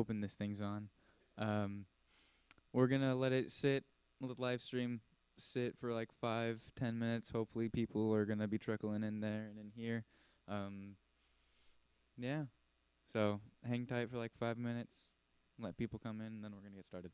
hoping this thing's on. Um, we're gonna let it sit, let the live stream sit for like 5-10 minutes. Hopefully, people are gonna be trickling in there and in here. Um, yeah. So hang tight for like 5 minutes. Let people come in, and then we're gonna get started.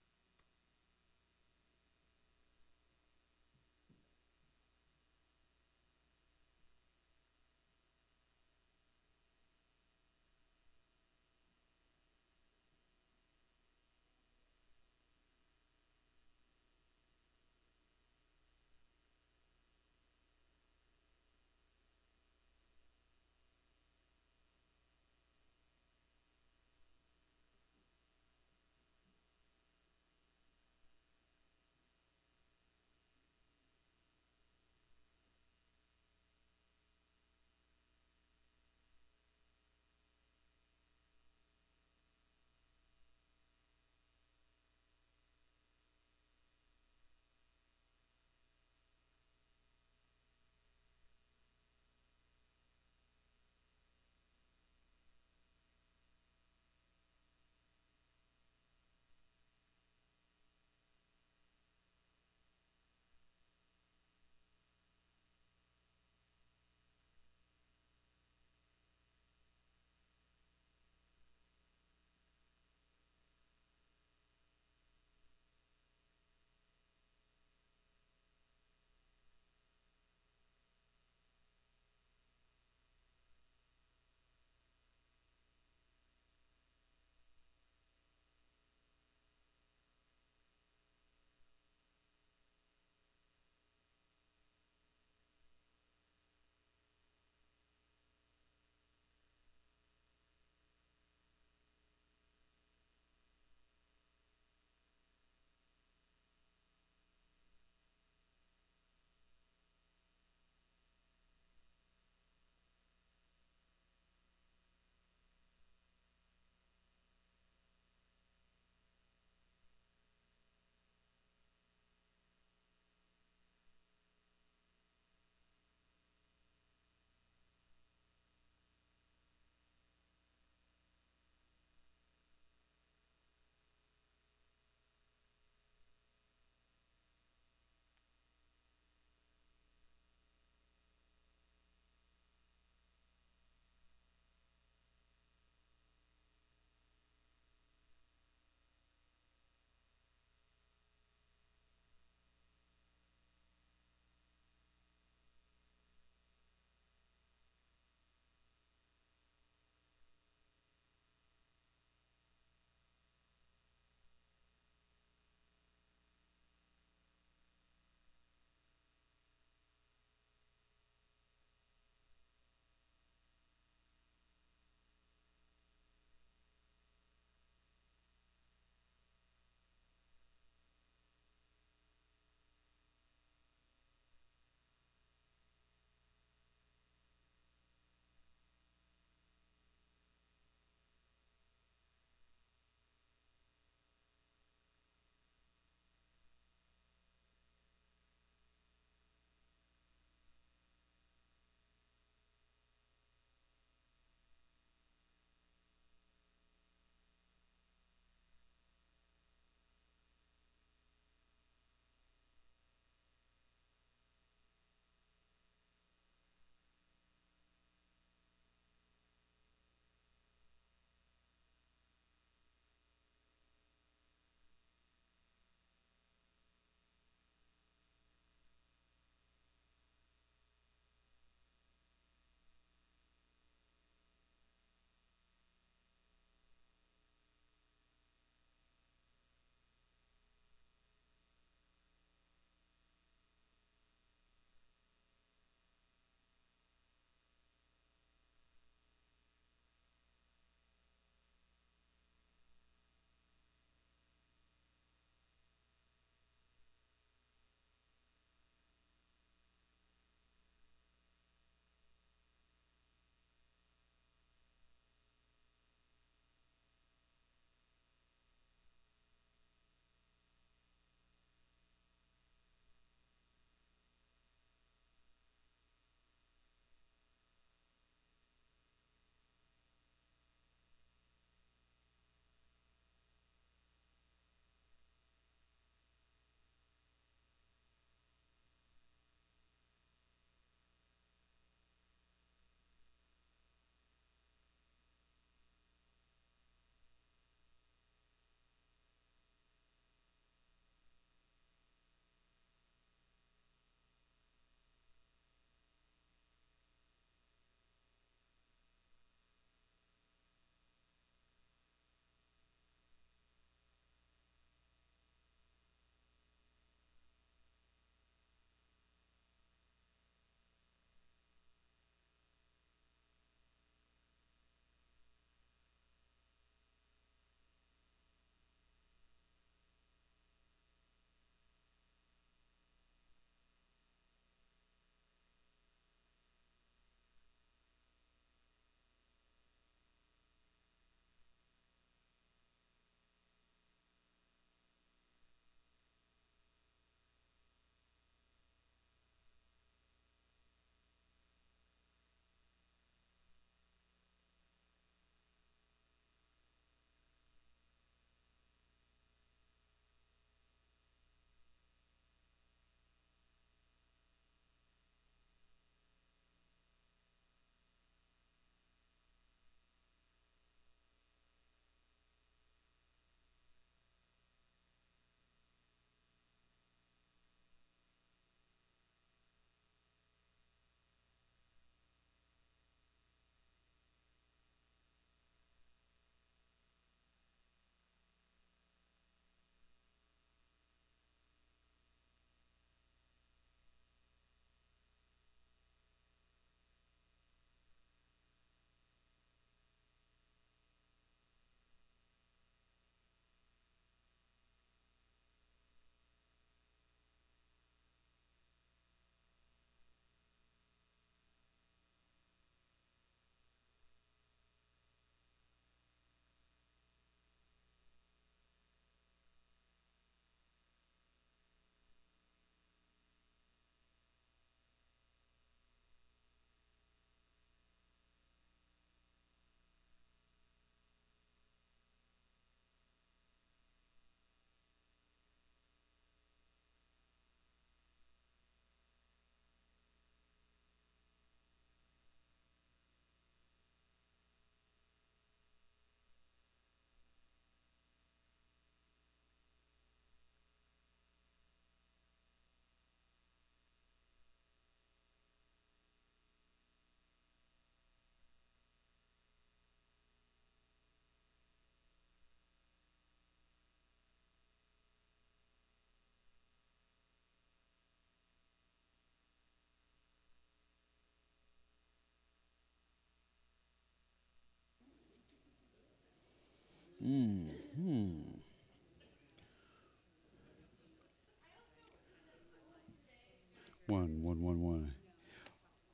One, one, one, one.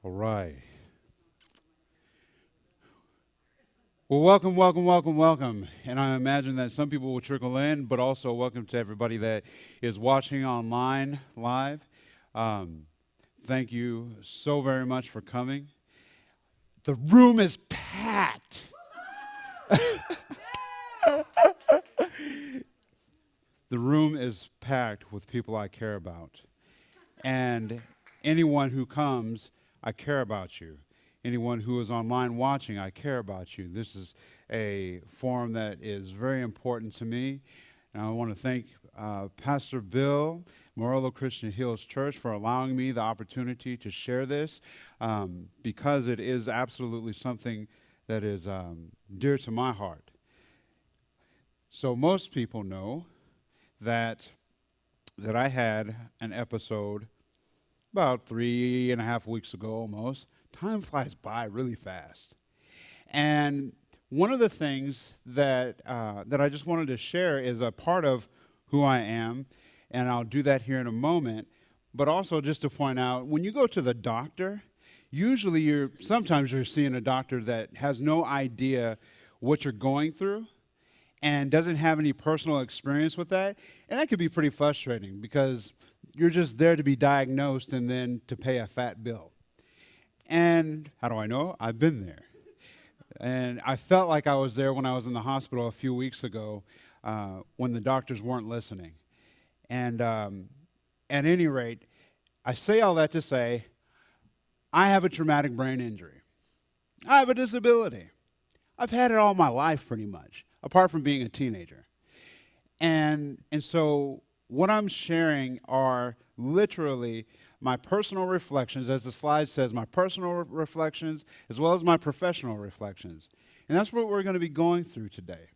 All right. Well, welcome, welcome, welcome, welcome. And I imagine that some people will trickle in, but also welcome to everybody that is watching online live. Um, Thank you so very much for coming. The room is packed. The room is packed with people I care about. And anyone who comes, I care about you. Anyone who is online watching, I care about you. This is a forum that is very important to me. And I want to thank Pastor Bill, Morello Christian Hills Church, for allowing me the opportunity to share this because it is absolutely something that is dear to my heart. So most people know that I had an episode about 3.5 weeks ago almost. Time flies by really fast. And one of the things that I just wanted to share is a part of who I am, and I'll do that here in a moment, but also just to point out, when you go to the doctor, usually sometimes you're seeing a doctor that has no idea what you're going through and doesn't have any personal experience with that. And that could be pretty frustrating because you're just there to be diagnosed and then to pay a fat bill. And how do I know? I've been there. And I felt like I was there when I was in the hospital a few weeks ago when the doctors weren't listening. And at any rate, I say all that to say, I have a traumatic brain injury. I have a disability. I've had it all my life pretty much, apart from being a teenager. And so what I'm sharing are literally my personal reflections, as the slide says, my personal reflections, as well as my professional reflections. And that's what we're going to be going through today.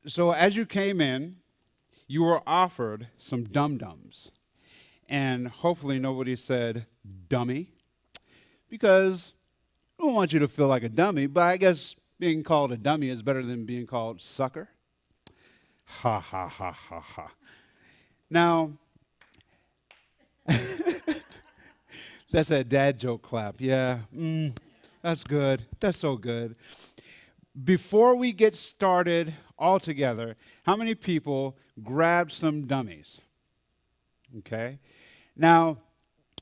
So as you came in, you were offered some dum-dums. And hopefully nobody said dummy, because I don't want you to feel like a dummy, but I guess being called a dummy is better than being called sucker. Ha, ha, ha, ha, ha. Now, that's a dad joke clap. Yeah, that's good. That's so good. Before we get started all together, how many people grabbed some dummies? Okay. Now,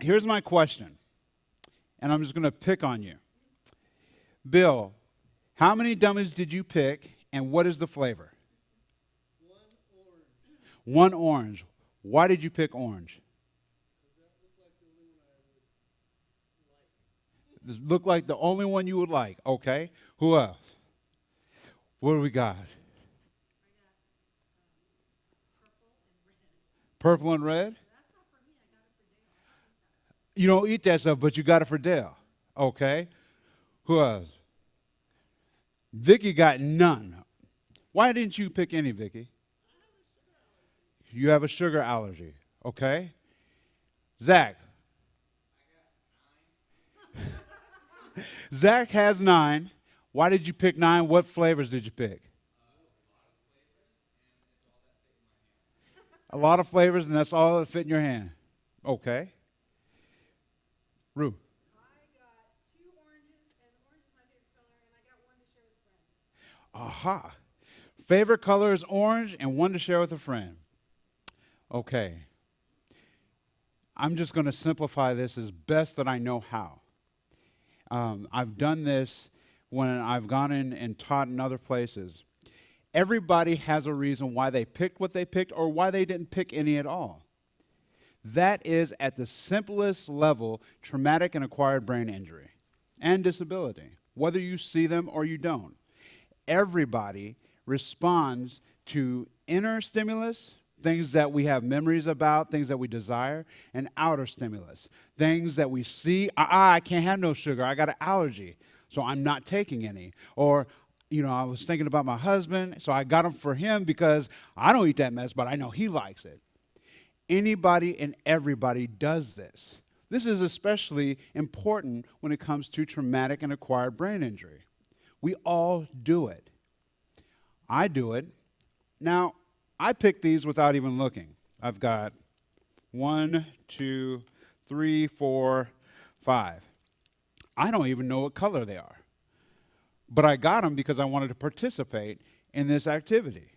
here's my question, and I'm just going to pick on you. Bill, how many dummies did you pick, and what is the flavor? One orange. Why did you pick orange? This looked like the only one you would like. Okay. Who else? What do we got? Purple and red? You don't eat that stuff, but you got it for Dale. Okay. Who else? Vicky got none. Why didn't you pick any, Vicky? You have a sugar allergy. Okay. Zach. Zach has 9. Why did you pick 9? What flavors did you pick? A lot of flavors, and that's all that fit in your hand. Okay. Rue. I got 2 oranges, and orange is my favorite color, and I got 1 to share with a friend. Aha. Favorite color is orange and 1 to share with a friend. Okay. I'm just going to simplify this as best that I know how. I've done this when I've gone in and taught in other places. Everybody has a reason why they picked what they picked or why they didn't pick any at all. That is, at the simplest level, traumatic and acquired brain injury and disability, whether you see them or you don't. Everybody responds to inner stimulus, things that we have memories about, things that we desire, and outer stimulus, things that we see. I can't have no sugar. I got an allergy, so I'm not taking any. Or, I was thinking about my husband, so I got them for him because I don't eat that mess, but I know he likes it. Anybody and everybody does this. This is especially important when it comes to traumatic and acquired brain injury. We all do it. I do it. Now, I picked these without even looking. I've got 1, 2, 3, 4, 5. I don't even know what color they are. But I got them because I wanted to participate in this activity.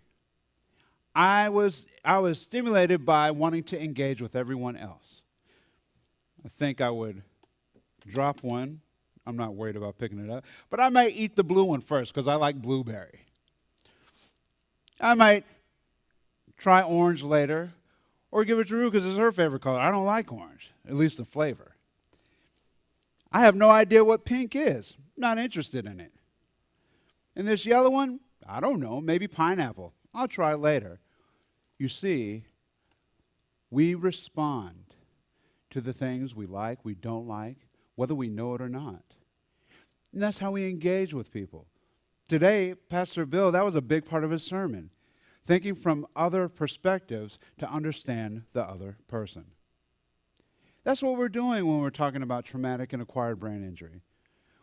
I was stimulated by wanting to engage with everyone else. I think I would drop one. I'm not worried about picking it up. But I might eat the blue one first because I like blueberry. I might try orange later or give it to Rue because it's her favorite color. I don't like orange, at least the flavor. I have no idea what pink is. Not interested in it. And this yellow one, I don't know, maybe pineapple. I'll try it later. You see, we respond to the things we like, we don't like, whether we know it or not. And that's how we engage with people. Today, Pastor Bill, that was a big part of his sermon, thinking from other perspectives to understand the other person. That's what we're doing when we're talking about traumatic and acquired brain injury,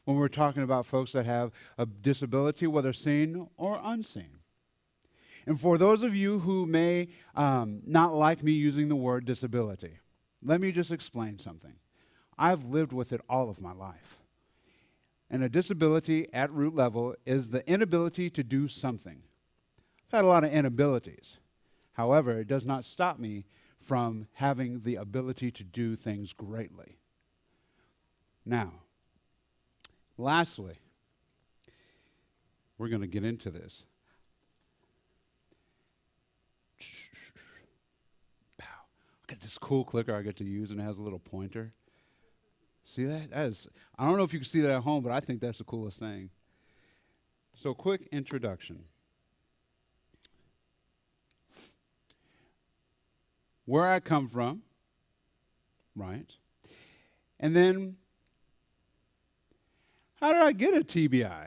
when we're talking about folks that have a disability, whether seen or unseen. And for those of you who may not like me using the word disability, let me just explain something. I've lived with it all of my life. And a disability at root level is the inability to do something. I've had a lot of inabilities. However, it does not stop me from having the ability to do things greatly. Now, lastly, we're going to get into this. Look at this cool clicker I get to use, and it has a little pointer. See that? I don't know if you can see that at home, but I think that's the coolest thing. So, quick introduction. Where I come from, right? And then, how did I get a TBI?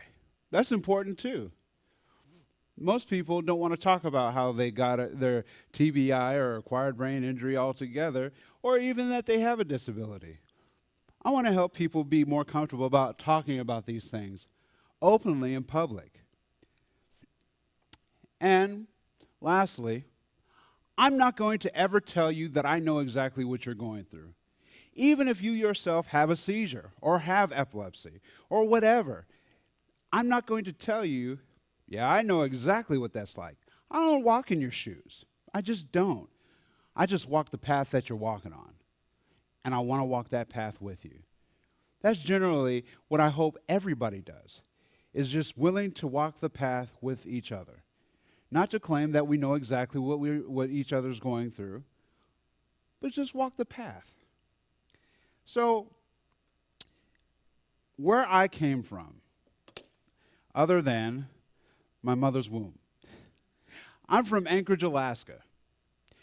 That's important too. Most people don't want to talk about how they got their TBI or acquired brain injury altogether, or even that they have a disability. I want to help people be more comfortable about talking about these things openly in public. And lastly, I'm not going to ever tell you that I know exactly what you're going through. Even if you yourself have a seizure or have epilepsy or whatever, I'm not going to tell you, yeah, I know exactly what that's like. I don't walk in your shoes. I just don't. I just walk the path that you're walking on. And I want to walk that path with you. That's generally what I hope everybody does, is just willing to walk the path with each other. Not to claim that we know exactly what each other's going through, but just walk the path. So, where I came from, other than my mother's womb, I'm from Anchorage, Alaska.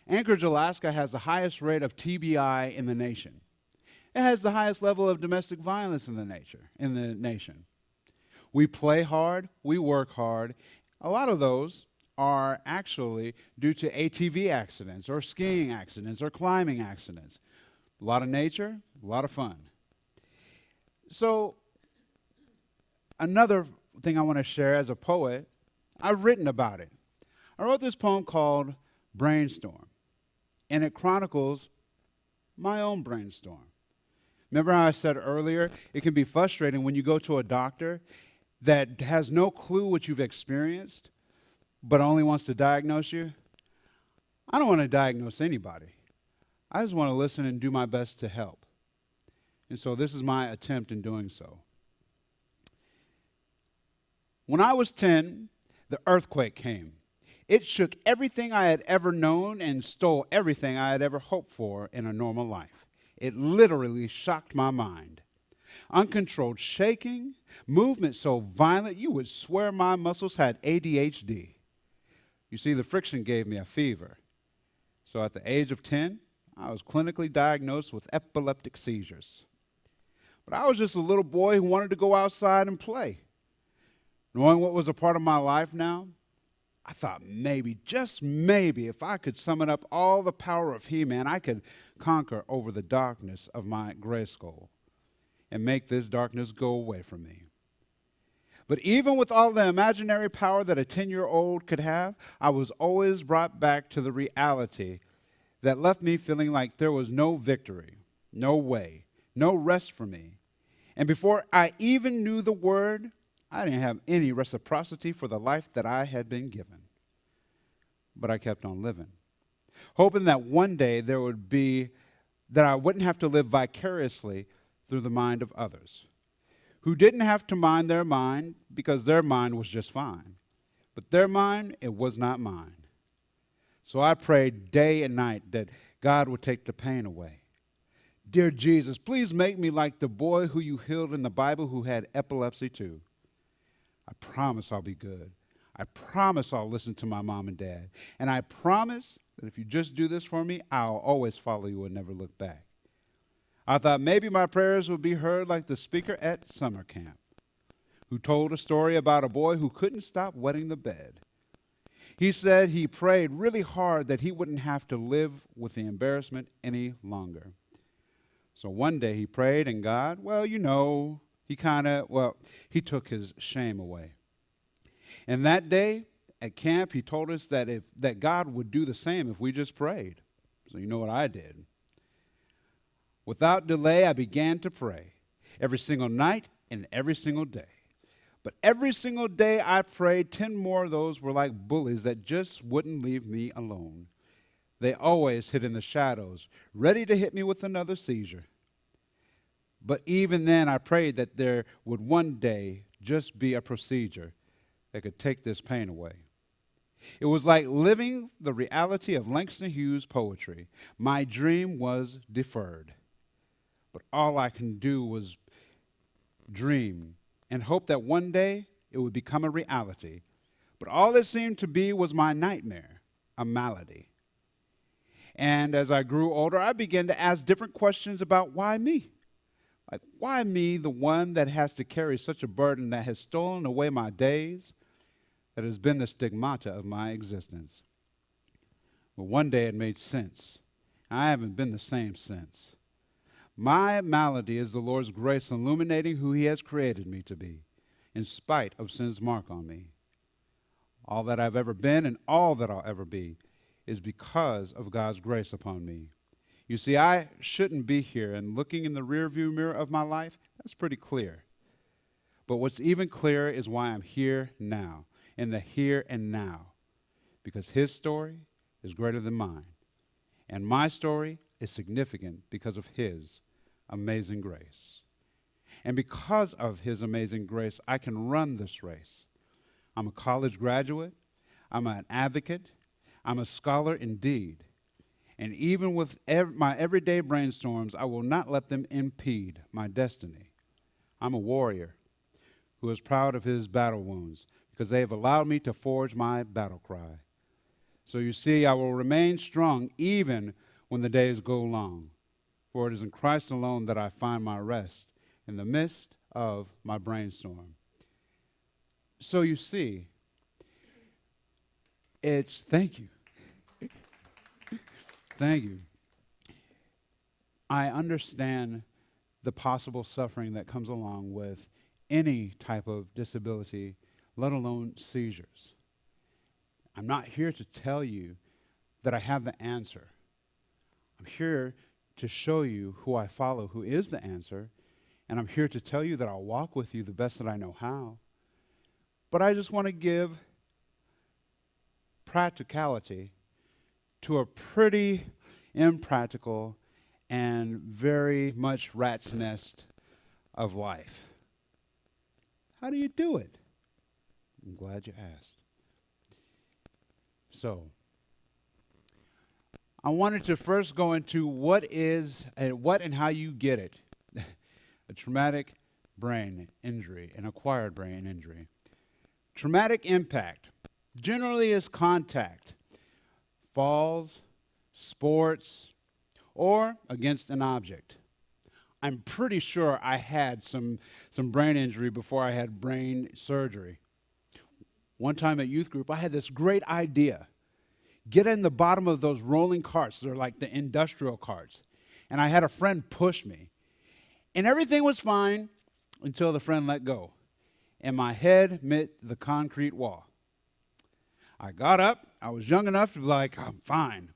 Anchorage, Alaska has the highest rate of TBI in the nation. It has the highest level of domestic violence in the nation. We play hard, we work hard. A lot of those are actually due to ATV accidents or skiing accidents or climbing accidents. A lot of nature, a lot of fun. So, another thing I want to share as a poet, I've written about it. I wrote this poem called Brainstorm, and it chronicles my own brainstorm. Remember how I said earlier, it can be frustrating when you go to a doctor that has no clue what you've experienced, but only wants to diagnose you? I don't want to diagnose anybody. I just want to listen and do my best to help. And so this is my attempt in doing so. When I was 10, the earthquake came. It shook everything I had ever known and stole everything I had ever hoped for in a normal life. It literally shocked my mind. Uncontrolled shaking, movement so violent you would swear my muscles had ADHD. You see, the friction gave me a fever. So at the age of 10, I was clinically diagnosed with epileptic seizures. But I was just a little boy who wanted to go outside and play. Knowing what was a part of my life now, I thought maybe, just maybe, if I could summon up all the power of He-Man, I could conquer over the darkness of my gray skull and make this darkness go away from me. But even with all the imaginary power that a 10-year-old could have, I was always brought back to the reality that left me feeling like there was no victory, no way, no rest for me. And before I even knew the word, I didn't have any reciprocity for the life that I had been given. But I kept on living, hoping that one day that I wouldn't have to live vicariously through the mind of others, who didn't have to mind their mind because their mind was just fine. But their mind, it was not mine. So I prayed day and night that God would take the pain away. Dear Jesus, please make me like the boy who you healed in the Bible who had epilepsy too. I promise I'll be good. I promise I'll listen to my mom and dad. And I promise that if you just do this for me, I'll always follow you and never look back. I thought maybe my prayers would be heard like the speaker at summer camp, who told a story about a boy who couldn't stop wetting the bed. He said he prayed really hard that he wouldn't have to live with the embarrassment any longer. So one day he prayed, and God, he took his shame away. And that day at camp, he told us that God would do the same if we just prayed. So you know what I did. Without delay, I began to pray every single night and every single day. But every single day I prayed, 10 more of those were like bullies that just wouldn't leave me alone. They always hid in the shadows, ready to hit me with another seizure. But even then, I prayed that there would one day just be a procedure that could take this pain away. It was like living the reality of Langston Hughes' poetry. My dream was deferred, but all I can do was dream and hope that one day it would become a reality. But all it seemed to be was my nightmare, a malady. And as I grew older, I began to ask different questions about why me? Like, why me, the one that has to carry such a burden that has stolen away my days, that has been the stigmata of my existence? But one day it made sense. I haven't been the same since. My malady is the Lord's grace illuminating who he has created me to be, in spite of sin's mark on me. All that I've ever been and all that I'll ever be is because of God's grace upon me. You see, I shouldn't be here, and looking in the rearview mirror of my life, that's pretty clear. But what's even clearer is why I'm here now, in the here and now, because his story is greater than mine, and my story is significant because of his amazing grace. And because of his amazing grace, I can run this race. I'm a college graduate. I'm an advocate. I'm a scholar indeed. And even with my everyday brainstorms, I will not let them impede my destiny. I'm a warrior who is proud of his battle wounds because they have allowed me to forge my battle cry. So you see, I will remain strong even when the days go long. For it is in Christ alone that I find my rest in the midst of my brainstorm. So you see, thank you. Thank you. I understand the possible suffering that comes along with any type of disability, let alone seizures. I'm not here to tell you that I have the answer. I'm here to show you who I follow, who is the answer, and I'm here to tell you that I'll walk with you the best that I know how. But I just want to give practicality to a pretty impractical and very much rat's nest of life. How do you do it? I'm glad you asked. So, I wanted to first go into what and how you get it. A traumatic brain injury, an acquired brain injury. Traumatic impact generally is contact, falls, sports, or against an object. I'm pretty sure I had some brain injury before I had brain surgery. One time at youth group, I had this great idea. Get in the bottom of those rolling carts. They're like the industrial carts. And I had a friend push me. And everything was fine until the friend let go. And my head met the concrete wall. I got up. I was young enough to be like, I'm fine.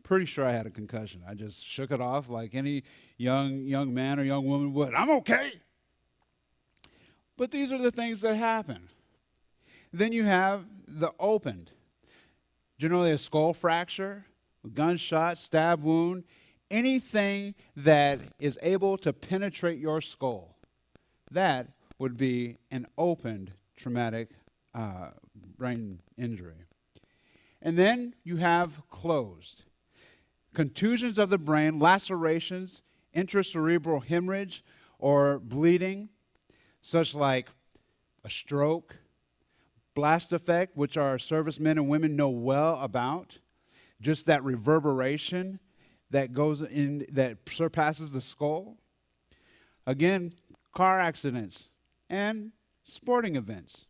Pretty sure I had a concussion. I just shook it off like any young man or young woman would. I'm okay. But these are the things that happen. Then you have the opened. Generally a skull fracture, a gunshot, stab wound, anything that is able to penetrate your skull. That would be an opened traumatic brain injury. And then you have closed. Contusions of the brain, lacerations, intracerebral hemorrhage, or bleeding, such like a stroke, blast effect, which our servicemen and women know well about, just that reverberation that goes in, that surpasses the skull. Again, car accidents and sporting events.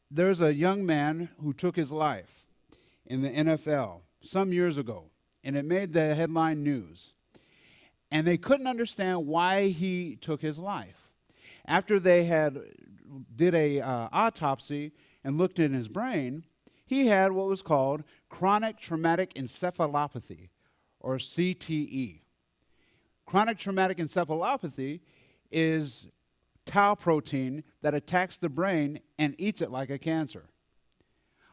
There's a young man who took his life in the NFL some years ago, and it made the headline news. And they couldn't understand why he took his life. After they did a autopsy and looked in his brain, he had what was called chronic traumatic encephalopathy, or CTE. Chronic traumatic encephalopathy is tau protein that attacks the brain and eats it like a cancer.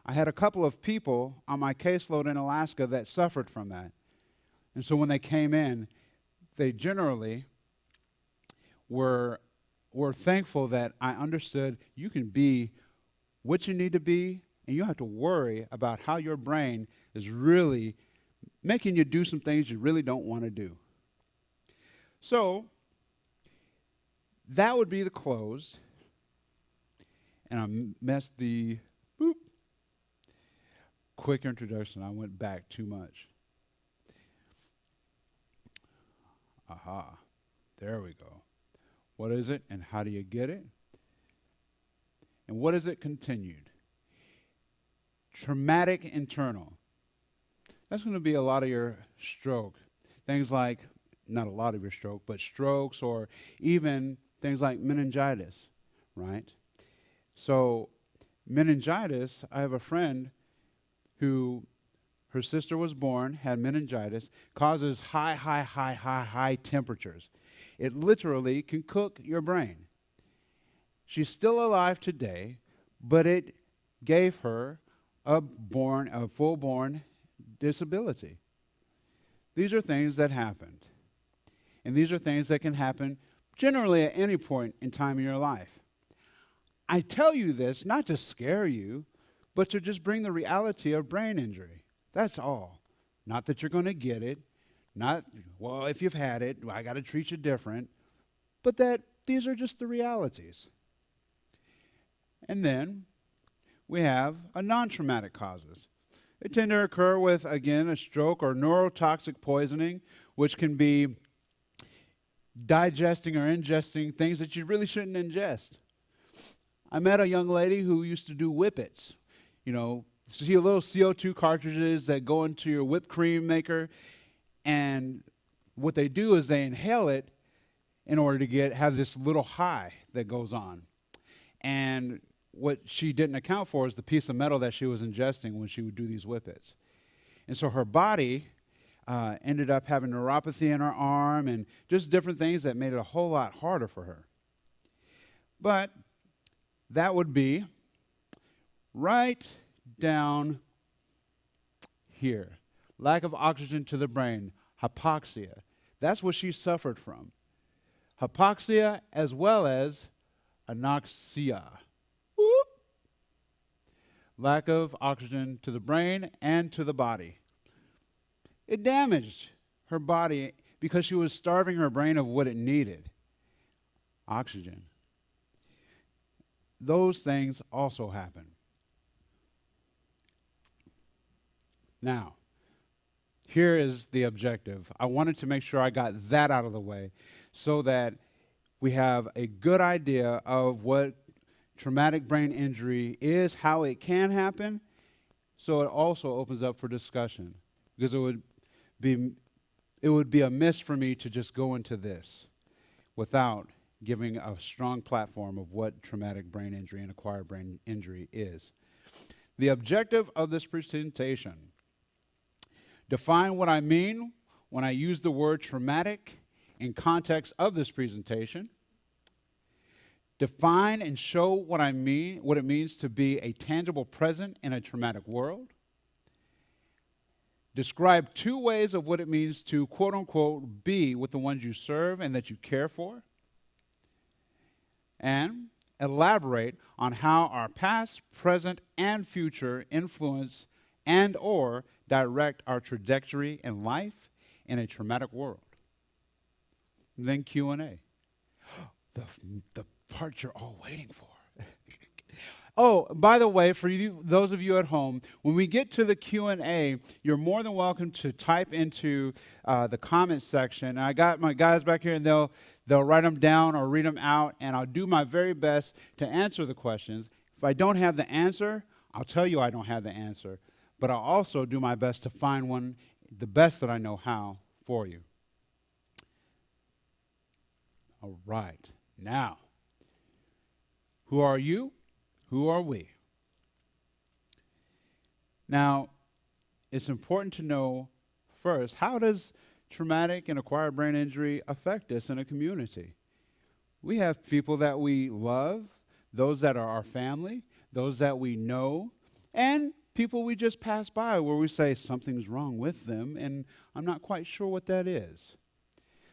I had a couple of people on my caseload in Alaska that suffered from that. And so when they came in, they generally were thankful that I understood you can be what you need to be, and you don't have to worry about how your brain is really making you do some things you really don't want to do. So that would be the closed. And I messed the quick introduction. I went back too much. Aha. There we go. What is it and how do you get it? And what is it continued? Traumatic internal. That's going to be a lot of your stroke. Things like, not a lot of your stroke, but strokes, or even things like meningitis, right? So meningitis, I have a friend who, her sister was born, had meningitis, causes high temperatures. It literally can cook your brain. She's still alive today, but it gave her a full-born disability. These are things that happened. And these are things that can happen generally at any point in time in your life. I tell you this not to scare you, but to just bring the reality of brain injury. That's all. Not that you're going to get it. Not, well, if you've had it, I got to treat you different. But that these are just the realities. And then we have a non-traumatic causes. They tend to occur with, again, a stroke or neurotoxic poisoning, which can be digesting or ingesting things that you really shouldn't ingest. I met a young lady who used to do whippets. You know, see little CO2 cartridges that go into your whipped cream maker, and what they do is they inhale it in order to have this little high that goes on. And what she didn't account for is the piece of metal that she was ingesting when she would do these whippets. And so her body ended up having neuropathy in her arm and just different things that made it a whole lot harder for her. But that would be right down here. Lack of oxygen to the brain, hypoxia. That's what she suffered from. Hypoxia as well as anoxia. Whoop. Lack of oxygen to the brain and to the body. It damaged her body because she was starving her brain of what it needed, oxygen. Those things also happen. Now, here is the objective. I wanted to make sure I got that out of the way so that we have a good idea of what traumatic brain injury is, how it can happen, so it also opens up for discussion. Because it would be amiss for me to just go into this without giving a strong platform of what traumatic brain injury and acquired brain injury is. The objective of this presentation: define what I mean when I use the word traumatic in context of this presentation, define and show what it means to be a tangible present in a traumatic world, describe 2 ways of what it means to, quote unquote, be with the ones you serve and that you care for, and elaborate on how our past, present, and future influence and or direct our trajectory in life in a traumatic world. And then Q&A. The part you're all waiting for. Oh, by the way, for you, those of you at home, when we get to the Q&A, you're more than welcome to type into the comment section. I got my guys back here, and they'll write them down or read them out, and I'll do my very best to answer the questions. If I don't have the answer, I'll tell you I don't have the answer, but I'll also do my best to find one, the best that I know how, for you. All right. Now, who are you? Who are we? Now, it's important to know first, how does traumatic and acquired brain injury affect us in a community? We have people that we love, those that are our family, those that we know, and people we just pass by where we say something's wrong with them, and I'm not quite sure what that is.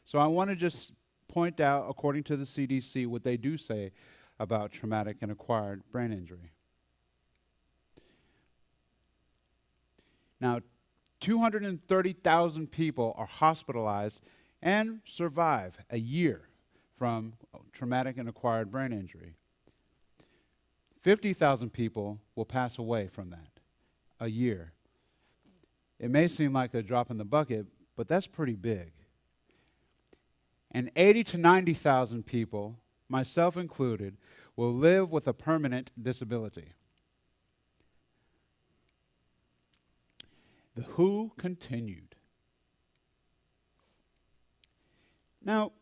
So I want to just point out, according to the CDC, what they do say about traumatic and acquired brain injury. Now, 230,000 people are hospitalized and survive a year from traumatic and acquired brain injury. 50,000 people will pass away from that a year. It may seem like a drop in the bucket, but that's pretty big. And 80 to 90,000 people, myself included, will live with a permanent disability. The WHO continued. Now,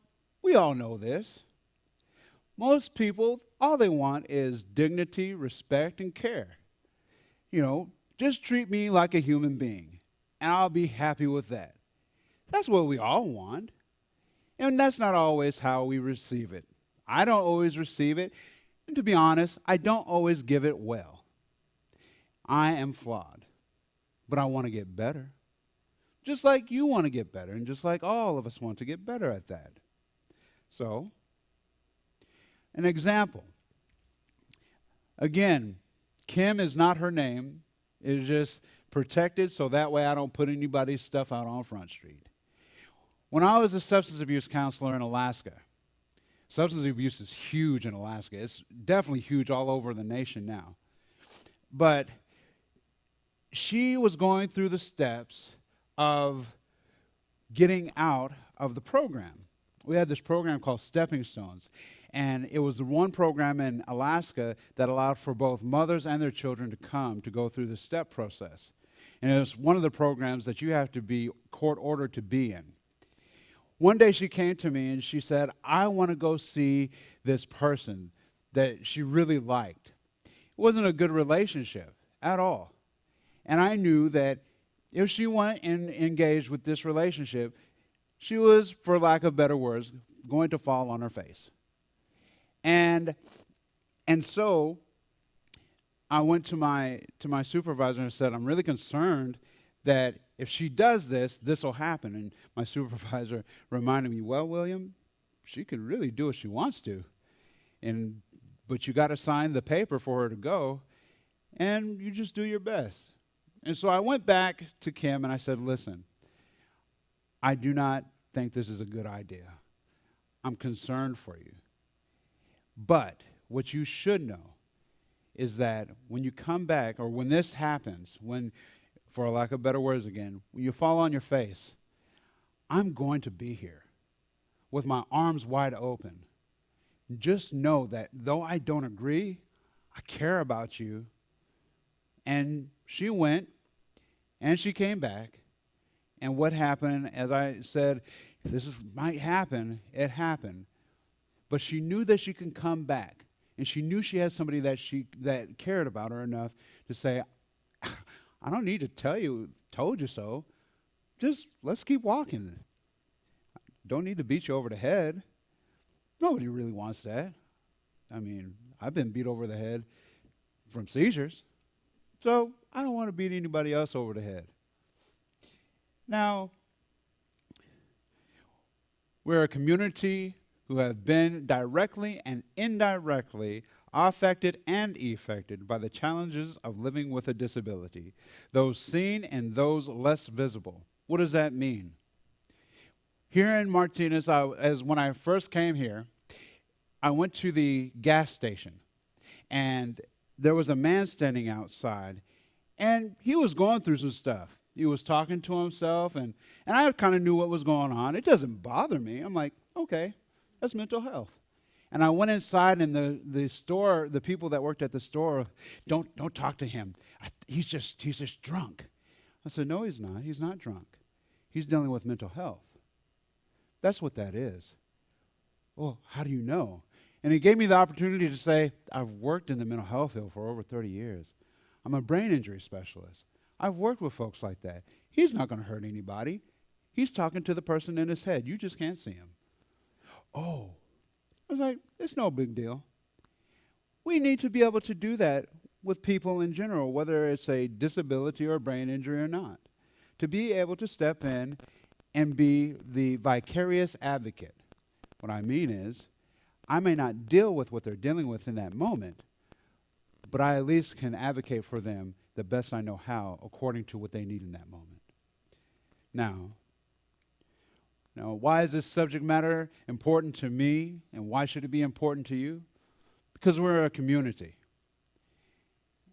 we all know this. Most people, all they want is dignity, respect, and care. You know, just treat me like a human being, and I'll be happy with that. That's what we all want. And that's not always how we receive it. I don't always receive it. And to be honest, I don't always give it well. I am flawed. But I want to get better. Just like you want to get better. And just like all of us want to get better at that. So, an example. Again, Kim is not her name. It is just protected so that way I don't put anybody's stuff out on Front Street. When I was a substance abuse counselor in Alaska, substance abuse is huge in Alaska. It's definitely huge all over the nation now. But she was going through the steps of getting out of the program. We had this program called Stepping Stones, and it was the one program in Alaska that allowed for both mothers and their children to come to go through the step process. And it was one of the programs that you have to be court ordered to be in. One day she came to me and she said, I want to go see this person that she really liked. It wasn't a good relationship at all. And I knew that if she went and engaged with this relationship, she was, for lack of better words, going to fall on her face. And so I went to my supervisor and said, I'm really concerned that if she does this, this will happen. And my supervisor reminded me, well, William, she can really do what she wants to. But you got to sign the paper for her to go, and you just do your best. And so I went back to Kim and I said, listen, I do not think this is a good idea. I'm concerned for you. But what you should know is that when you come back, or when this happens, when, for lack of better words again, when you fall on your face, I'm going to be here with my arms wide open. Just know that though I don't agree, I care about you. And she went, and she came back. And what happened, as I said, might happen, it happened. But she knew that she can come back. And she knew she had somebody that cared about her enough to say, I don't need to told you so. just let's keep walking. Don't need to beat you over the head. Nobody really wants that. I mean, I've been beat over the head from seizures, so I don't want to beat anybody else over the head. Now, we're a community who have been directly and indirectly affected and affected by the challenges of living with a disability, those seen and those less visible. What does that mean? Here in Martinez, as when I first came here, I went to the gas station, and there was a man standing outside, and he was going through some stuff. He was talking to himself, and I kind of knew what was going on. It doesn't bother me. I'm like, okay, that's mental health. And I went inside, and the store, the people that worked at the store, don't talk to him. He's just drunk. I said, no, he's not. He's not drunk. He's dealing with mental health. That's what that is. Well, how do you know? And he gave me the opportunity to say, I've worked in the mental health field for over 30 years. I'm a brain injury specialist. I've worked with folks like that. He's not going to hurt anybody. He's talking to the person in his head. You just can't see him. Oh. I was like, it's no big deal. We need to be able to do that with people in general, whether it's a disability or brain injury or not. To be able to step in and be the vicarious advocate. What I mean is, I may not deal with what they're dealing with in that moment, but I at least can advocate for them the best I know how, according to what they need in that moment. Now, why is this subject matter important to me, and why should it be important to you? Because we're a community.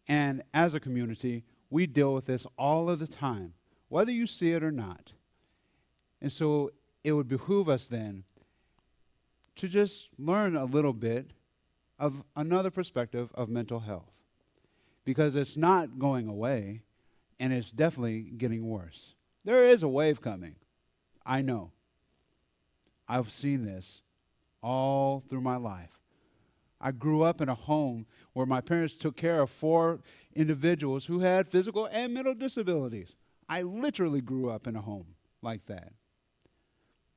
And as a community, we deal with this all of the time, whether you see it or not. And so it would behoove us then to just learn a little bit of another perspective of mental health, because it's not going away, and it's definitely getting worse. There is a wave coming. I know. I've seen this all through my life. I grew up in a home where my parents took care of 4 individuals who had physical and mental disabilities. I literally grew up in a home like that.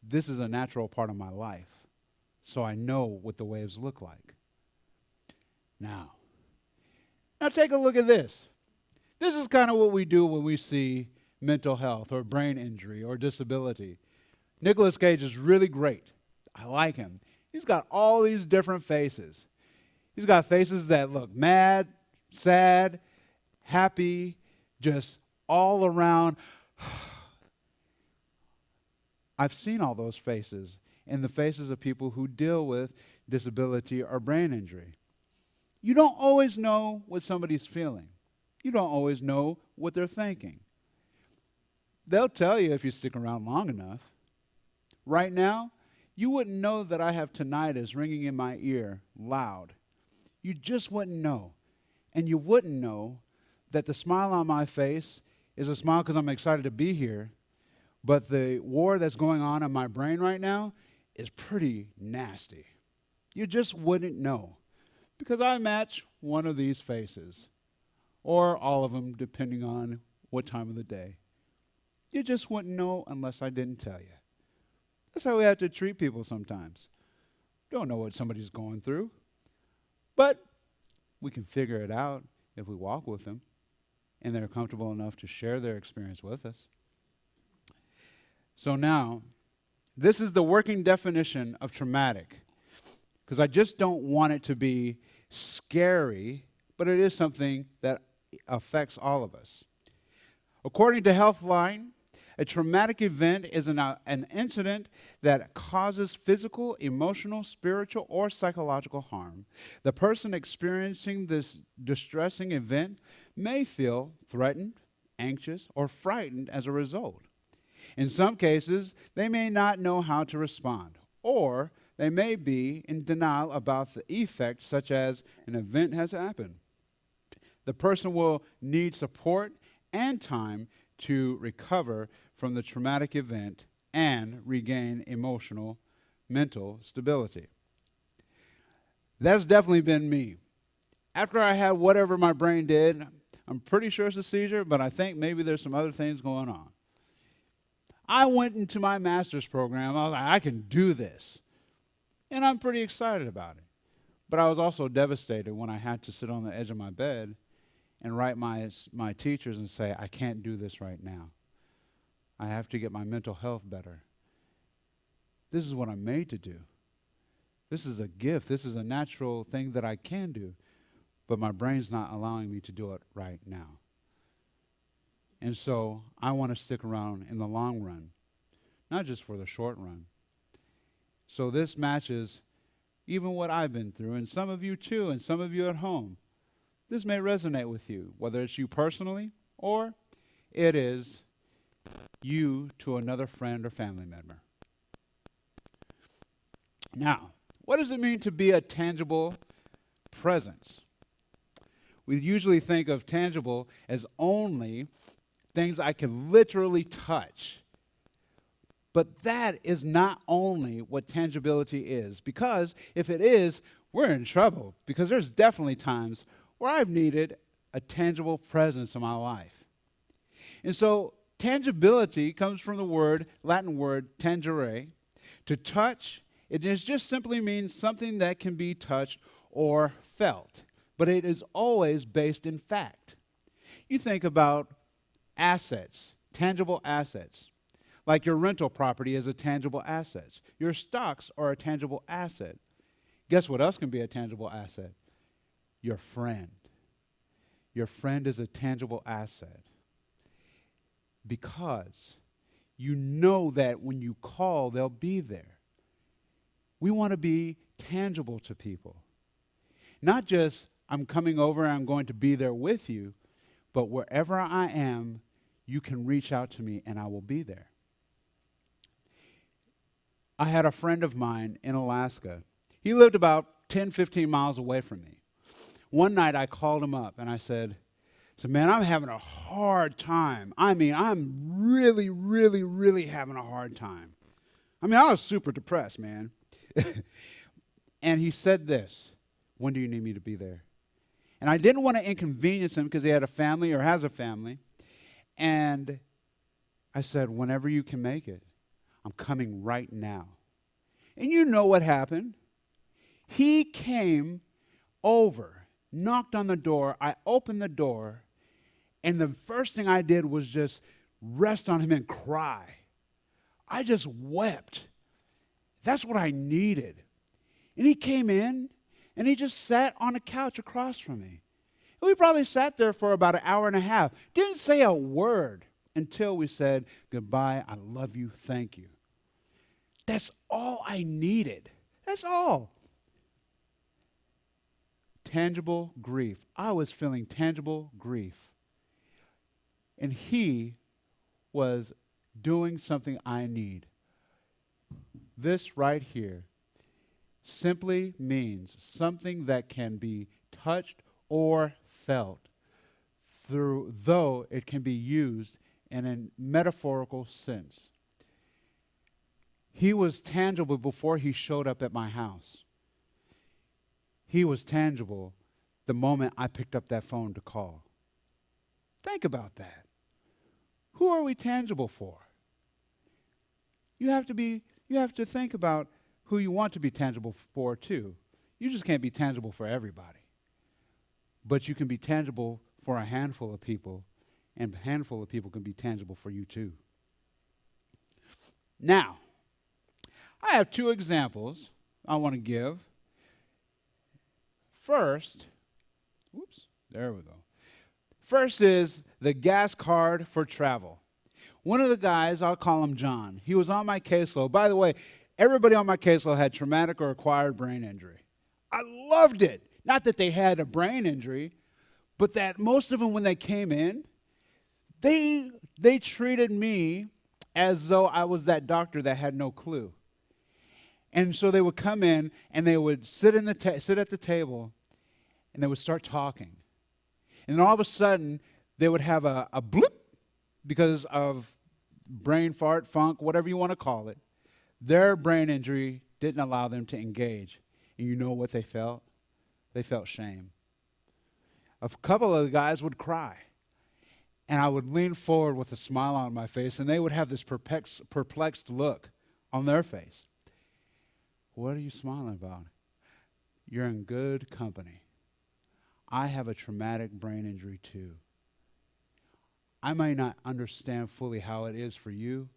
This is a natural part of my life, so I know what the waves look like. Now take a look at this. This is kind of what we do when we see mental health or brain injury or disability. Nicolas Cage is really great. I like him. He's got all these different faces. He's got faces that look mad, sad, happy, just all around. I've seen all those faces in the faces of people who deal with disability or brain injury. You don't always know what somebody's feeling. You don't always know what they're thinking. They'll tell you if you stick around long enough. Right now, you wouldn't know that I have tinnitus ringing in my ear loud. You just wouldn't know. And you wouldn't know that the smile on my face is a smile because I'm excited to be here, but the war that's going on in my brain right now is pretty nasty. You just wouldn't know, because I match one of these faces, or all of them, depending on what time of the day. You just wouldn't know unless I didn't tell you. That's how we have to treat people sometimes. Don't know what somebody's going through, but we can figure it out if we walk with them and they're comfortable enough to share their experience with us. So now, this is the working definition of traumatic, because I just don't want it to be scary, but it is something that affects all of us. According to Healthline, a traumatic event is an incident that causes physical, emotional, spiritual, or psychological harm. The person experiencing this distressing event may feel threatened, anxious, or frightened as a result. In some cases, they may not know how to respond, or they may be in denial about the effect, such as an event has happened. The person will need support and time to recover from the traumatic event and regain emotional, mental stability. That's definitely been me. After I had whatever my brain did, I'm pretty sure it's a seizure, but I think maybe there's some other things going on. I went into my master's program. I was like, I can do this. And I'm pretty excited about it. But I was also devastated when I had to sit on the edge of my bed and write my teachers and say, I can't do this right now. I have to get my mental health better. This is what I'm made to do. This is a gift. This is a natural thing that I can do. But my brain's not allowing me to do it right now. And so I want to stick around in the long run, not just for the short run. So this matches even what I've been through, and some of you too, and some of you at home. This may resonate with you, whether it's you personally or it is you to another friend or family member. Now, what does it mean to be a tangible presence? We usually think of tangible as only things I can literally touch. But that is not only what tangibility is, because if it is, we're in trouble, because there's definitely times where I've needed a tangible presence in my life. And so tangibility comes from the Latin word tangere, to touch. It just simply means something that can be touched or felt, but it is always based in fact. You think about assets, tangible assets. Like your rental property is a tangible asset. Your stocks are a tangible asset. Guess what else can be a tangible asset? Your friend. Your friend is a tangible asset because you know that when you call, they'll be there. We want to be tangible to people. Not just, I'm coming over and I'm going to be there with you, but wherever I am, you can reach out to me and I will be there. I had a friend of mine in Alaska. He lived about 10, 15 miles away from me. One night I called him up and I said, man, I'm having a hard time. I'm really, really, really having a hard time. I was super depressed, man. And he said this, when do you need me to be there? And I didn't want to inconvenience him because he had a family or has a family. And I said, whenever you can make it. I'm coming right now. And you know what happened? He came over, knocked on the door. I opened the door, and the first thing I did was just rest on him and cry. I just wept. That's what I needed. And he came in, and he just sat on a couch across from me. And we probably sat there for about an hour and a half. Didn't say a word until we said, goodbye, I love you, thank you. That's all I needed. That's all. Tangible grief. I was feeling tangible grief. And he was doing something I need. This right here simply means something that can be touched or felt, though it can be used in a metaphorical sense. He was tangible before he showed up at my house. He was tangible the moment I picked up that phone to call. Think about that. Who are we tangible for? You have to think about who you want to be tangible for too. You just can't be tangible for everybody. But you can be tangible for a handful of people, and a handful of people can be tangible for you too. Now, I have two examples I want to give. First, there we go. First is the gas card for travel. One of the guys, I'll call him John, he was on my caseload. By the way, everybody on my caseload had traumatic or acquired brain injury. I loved it. Not that they had a brain injury, but that most of them, when they came in, they treated me as though I was that doctor that had no clue. And so they would come in and they would sit at the table and they would start talking. And then all of a sudden, they would have a bloop because of brain fart, funk, whatever you want to call it. Their brain injury didn't allow them to engage. And you know what they felt? They felt shame. A couple of the guys would cry. And I would lean forward with a smile on my face, and they would have this perplexed look on their face. What are you smiling about? You're in good company. I have a traumatic brain injury too. I may not understand fully how it is for you,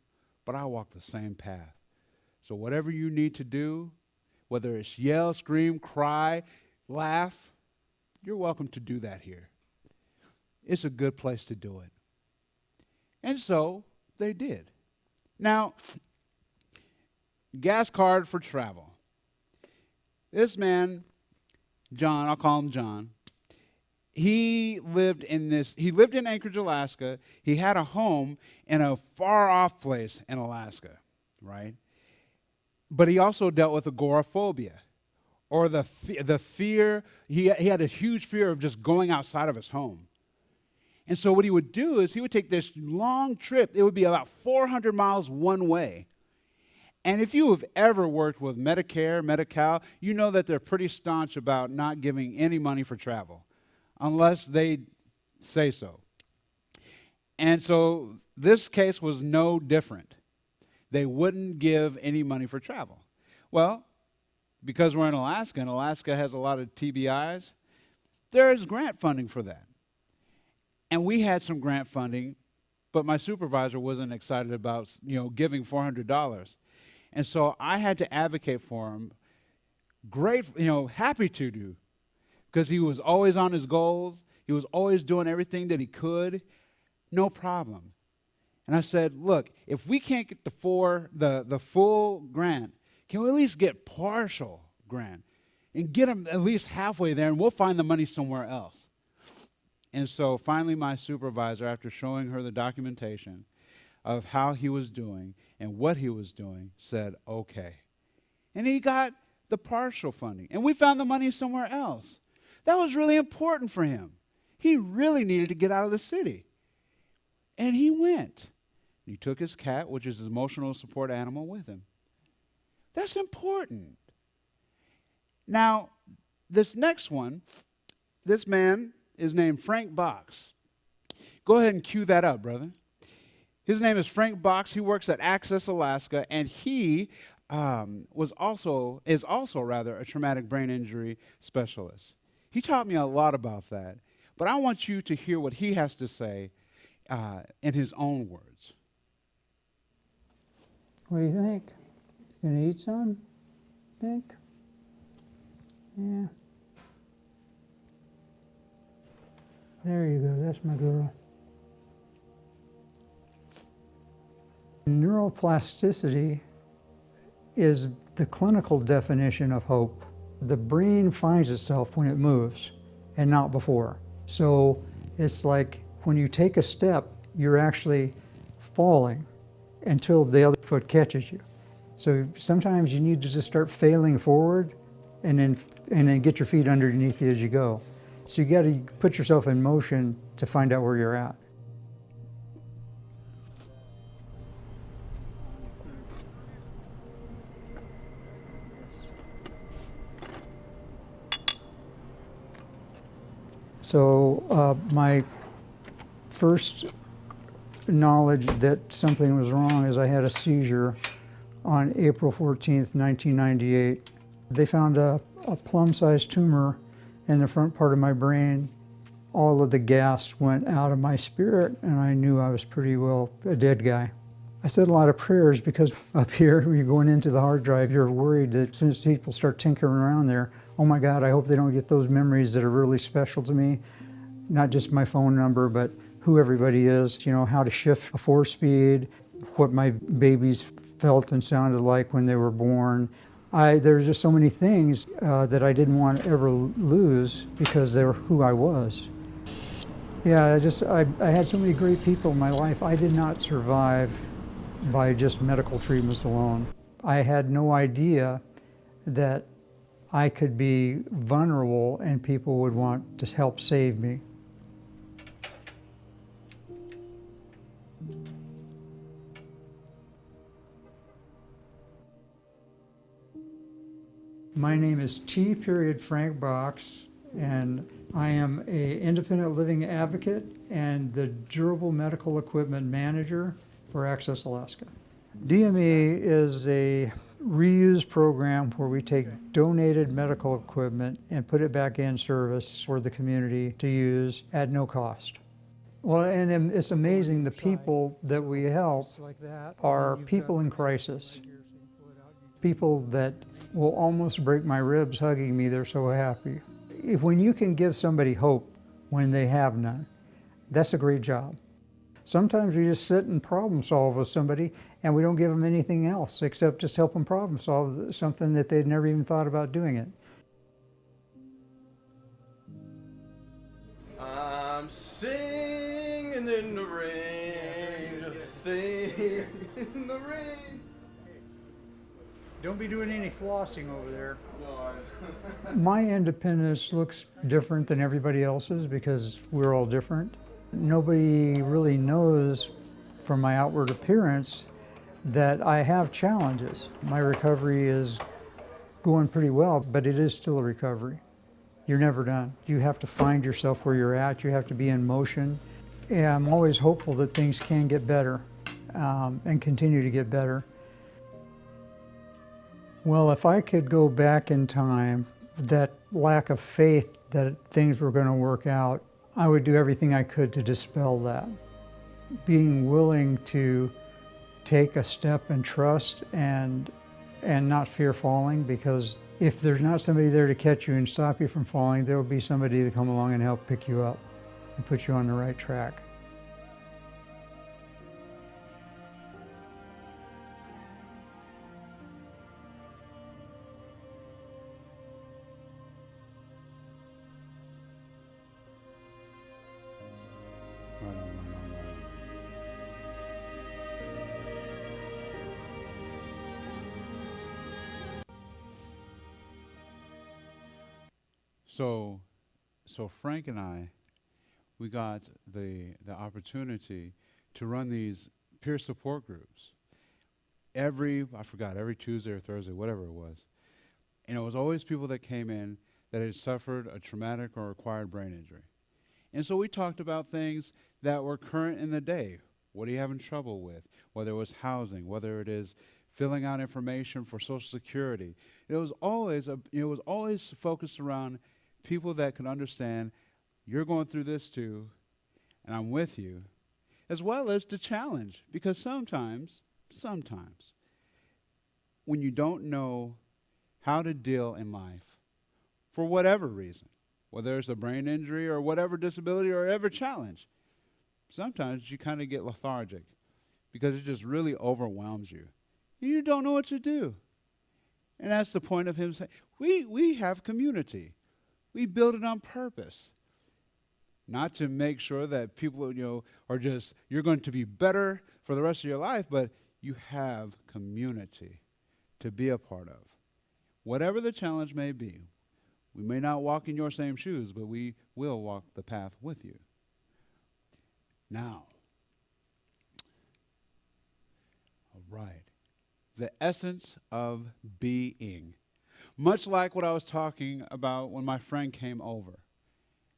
but I walk the same path. So whatever you need to do, whether it's yell, scream, cry, laugh, you're welcome to do that here. It's a good place to do it. And so they did. Now, gas card for travel. This man, John, I'll call him John, he lived in Anchorage, Alaska. He had a home in a far off place in Alaska, right? But he also dealt with agoraphobia, or the fear. He had a huge fear of just going outside of his home. And so what he would do is he would take this long trip. It would be about 400 miles one way. And if you have ever worked with Medicare, Medi-Cal, you know that they're pretty staunch about not giving any money for travel unless they say so. And so this case was no different. They wouldn't give any money for travel. Well, because we're in Alaska, and Alaska has a lot of TBIs, there is grant funding for that. And we had some grant funding, but my supervisor wasn't excited about, giving $400. And so I had to advocate for him. Great, happy to do, because he was always on his goals. He was always doing everything that he could. No problem. And I said, look, if we can't get the full grant, can we at least get partial grant and get him at least halfway there, and we'll find the money somewhere else. And so finally my supervisor, after showing her the documentation of how he was doing and what he was doing, said, okay. And he got the partial funding. And we found the money somewhere else. That was really important for him. He really needed to get out of the city. And he went. He took his cat, which is his emotional support animal, with him. That's important. Now, this next one, this man is named Frank Box. Go ahead and cue that up, brother. His name is Frank Box. He works at Access Alaska, and he is also a traumatic brain injury specialist. He taught me a lot about that, but I want you to hear what he has to say in his own words. What do you think? Gonna eat some? Think? Yeah. There you go, that's my girl. Neuroplasticity is the clinical definition of hope. The brain finds itself when it moves and not before. So it's like when you take a step, you're actually falling until the other foot catches you. So sometimes you need to just start failing forward and then get your feet underneath you as you go. So you got to put yourself in motion to find out where you're at. So my first knowledge that something was wrong is I had a seizure on April 14th, 1998. They found a plum-sized tumor in the front part of my brain. All of the gas went out of my spirit, and I knew I was pretty well a dead guy. I said a lot of prayers because up here, when you're going into the hard drive, you're worried that as soon as people start tinkering around there, oh my God, I hope they don't get those memories that are really special to me. Not just my phone number, but who everybody is, how to shift a 4-speed, what my babies felt and sounded like when they were born. There's just so many things that I didn't want to ever lose because they were who I was. Yeah, I had so many great people in my life. I did not survive by just medical treatments alone. I had no idea that I could be vulnerable and people would want to help save me. My name is T. Frank Box, and I am a independent living advocate and the durable medical equipment manager for Access Alaska. DME is a reuse program where we take donated medical equipment and put it back in service for the community to use at no cost. Well, and it's amazing, the people that we help are people in crisis. People that will almost break my ribs hugging me, they're so happy. When you can give somebody hope when they have none, that's a great job. Sometimes we just sit and problem solve with somebody and we don't give them anything else except just help them problem solve something that they'd never even thought about doing it. I'm singing in the rain, just singing in the rain. Don't be doing any flossing over there. No, My independence looks different than everybody else's because we're all different. Nobody really knows from my outward appearance that I have challenges. My recovery is going pretty well, but it is still a recovery. You're never done. You have to find yourself where you're at. You have to be in motion. And I'm always hopeful that things can get better and continue to get better. Well, if I could go back in time, that lack of faith that things were going to work out, I would do everything I could to dispel that. Being willing to take a step and trust and not fear falling, because if there's not somebody there to catch you and stop you from falling, there will be somebody to come along and help pick you up and put you on the right track. Right on, right on, right on. So Frank and I, we got the opportunity to run these peer support groups every Tuesday or Thursday, whatever it was. And it was always people that came in that had suffered a traumatic or acquired brain injury. And so we talked about things that were current in the day. What are you having trouble with? Whether it was housing, whether it is filling out information for Social Security. It was always focused around people that could understand you're going through this too, and I'm with you, as well as to challenge. Because sometimes, when you don't know how to deal in life, for whatever reason, whether it's a brain injury or whatever disability or whatever challenge, sometimes you kind of get lethargic because it just really overwhelms you. You don't know what to do. And that's the point of him saying, we have community. We build it on purpose. Not to make sure that people, are just, you're going to be better for the rest of your life, but you have community to be a part of. Whatever the challenge may be, we may not walk in your same shoes, but we will walk the path with you. Now, all right, the essence of being. Much like what I was talking about when my friend came over.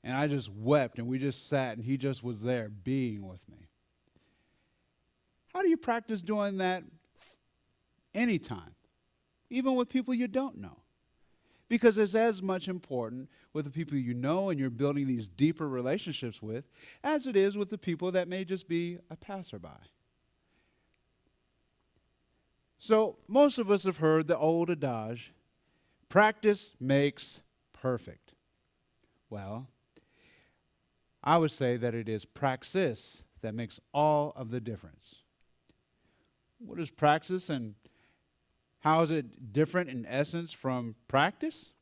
And I just wept, and we just sat, and he just was there being with me. How do you practice doing that anytime, even with people you don't know? Because it's as much important with the people you know and you're building these deeper relationships with as it is with the people that may just be a passerby. So most of us have heard the old adage, practice makes perfect. Well, I would say that it is praxis that makes all of the difference. What is praxis and how is it different in essence from practice?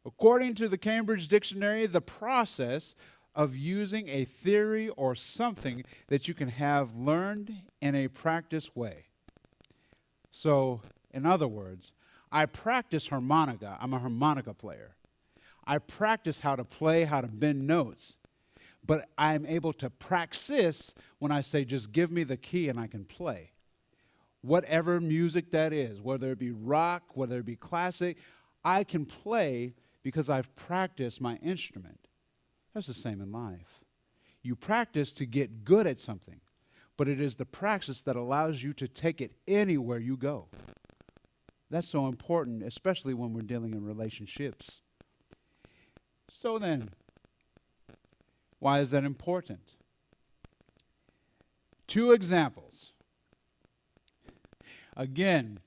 According to the Cambridge Dictionary, the process of using a theory or something that you can have learned in a practice way. So, in other words, I practice harmonica. I'm a harmonica player. I practice how to play, how to bend notes. But I'm able to praxis when I say, just give me the key and I can play. Whatever music that is, whether it be rock, whether it be classic, I can play because I've practiced my instrument. That's the same in life. You practice to get good at something, but it is the practice that allows you to take it anywhere you go. That's so important, especially when we're dealing in relationships. So then, why is that important? 2 examples. Again,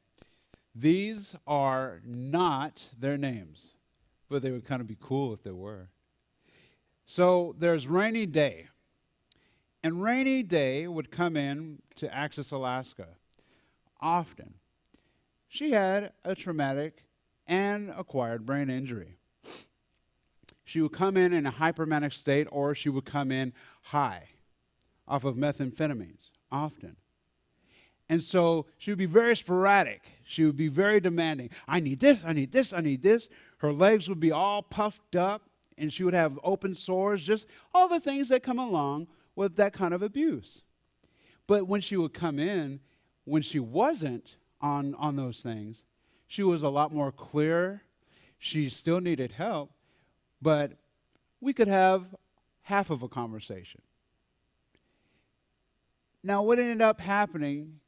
these are not their names, but they would kind of be cool if they were. So there's Rainy Day. And Rainy Day would come in to Access, Alaska often. She had a traumatic and acquired brain injury. She would come in a hypermanic state, or she would come in high off of methamphetamines often. And so she would be very sporadic. She would be very demanding. I need this, I need this, I need this. Her legs would be all puffed up, and she would have open sores, just all the things that come along with that kind of abuse. But when she would come in, when she wasn't on those things, she was a lot more clear. She still needed help, but we could have half of a conversation. Now, what ended up happening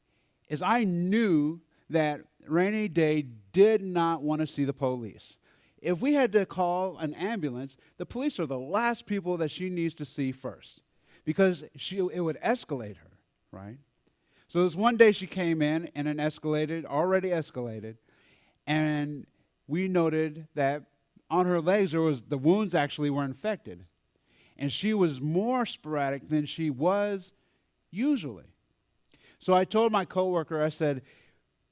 is I knew that Rainy Day did not want to see the police. If we had to call an ambulance, the police are the last people that she needs to see first, because it would escalate her, right? So this one day she came in and it already escalated, and we noted that on her legs the wounds actually were infected, and she was more sporadic than she was usually. So I told my coworker, I said,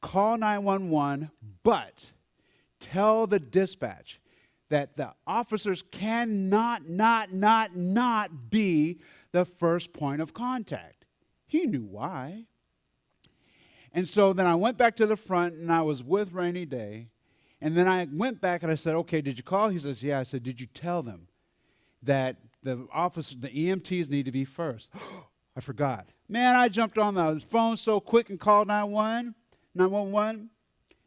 call 911, but tell the dispatch that the officers cannot not be the first point of contact. He knew why. And so then I went back to the front, and I was with Rainy Day. And then I went back and I said, okay, did you call? He says, yeah. I said, did you tell them that the EMTs need to be first? I forgot. Man, I jumped on the phone so quick and called 911. And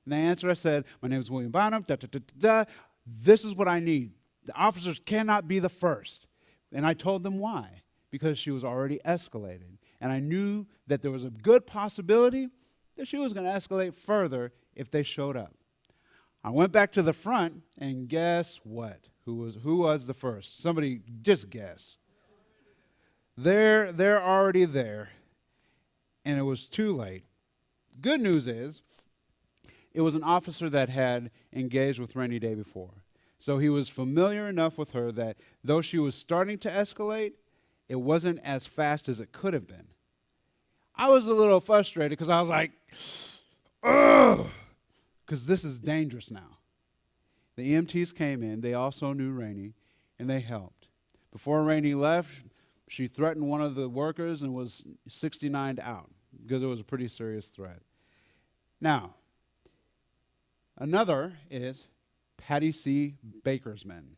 they answered. I said, my name is William Bonham. This is what I need. The officers cannot be the first. And I told them why. Because she was already escalated. And I knew that there was a good possibility that she was going to escalate further if they showed up. I went back to the front, and guess what? Who was the first? Somebody just guess. They're already there, and it was too late. Good news is, it was an officer that had engaged with Rainy Day before. So he was familiar enough with her that though she was starting to escalate, it wasn't as fast as it could have been. I was a little frustrated because I was like, ugh, because this is dangerous now. The EMTs came in. They also knew Rainy, and they helped. Before Rainy left, she threatened one of the workers and was 69'd out because it was a pretty serious threat. Now, another is Patty C. Bakersman.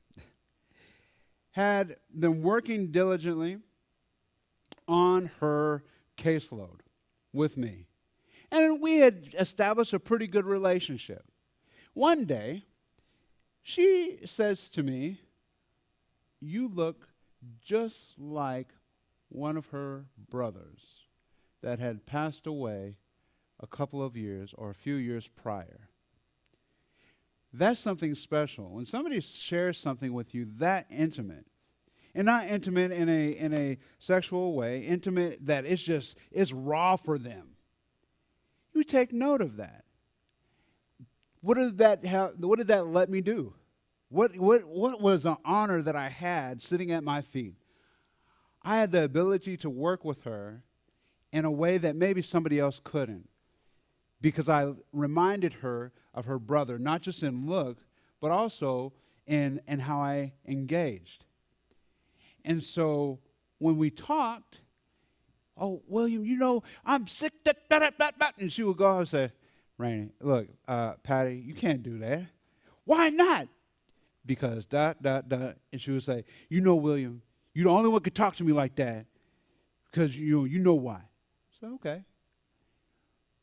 Had been working diligently on her caseload with me. And we had established a pretty good relationship. One day, she says to me, you look just like one of her brothers that had passed away a couple of years or a few years prior. That's something special. When somebody shares something with you that intimate, and not intimate in a sexual way, intimate that it's raw for them, you take note of that. What did that let me do? What was an honor that I had sitting at my feet? I had the ability to work with her in a way that maybe somebody else couldn't, because I reminded her of her brother, not just in look, but also in how I engaged. And so when we talked, oh, William, I'm sick, and she would go and say, Rainy, look, Patty, you can't do that. Why not? Because ... And she would say, William, you're the only one who could talk to me like that because you know why. So, okay.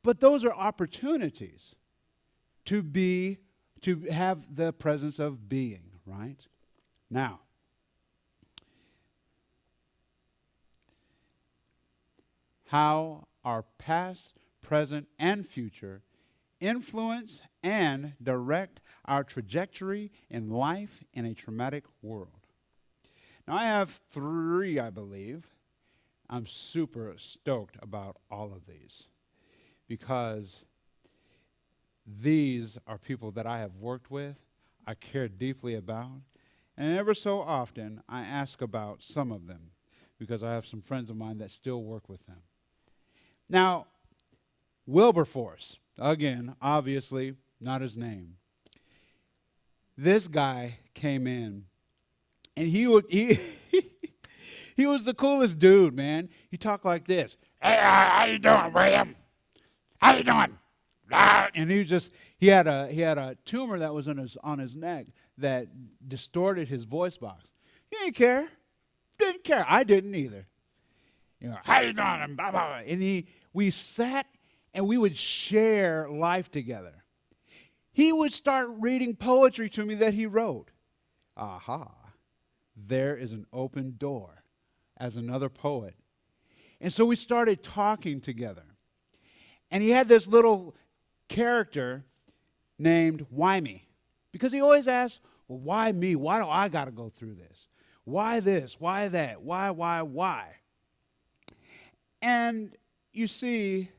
But those are opportunities to have the presence of being, right? Now, how our past, present, and future influence and direct our trajectory in life in a traumatic world. Now, I have 3, I believe. I'm super stoked about all of these because these are people that I have worked with, I care deeply about, and ever so often I ask about some of them because I have some friends of mine that still work with them. Now, Wilberforce, again, obviously not his name. This guy came in, and he he was the coolest dude, man. He talked like this. Hey, how you doing, William? How you doing? And he had a tumor that was on his neck that distorted his voice box. He didn't care. Didn't care. I didn't either. You know, how you doing? And blah, blah, blah. And we sat and we would share life together. He would start reading poetry to me that he wrote. Aha. There is an open door as another poet. And so we started talking together. And he had this little character named Why-Me, because he always asked, well, why me? Why do I got to go through this? Why this? Why that? Why? And you see,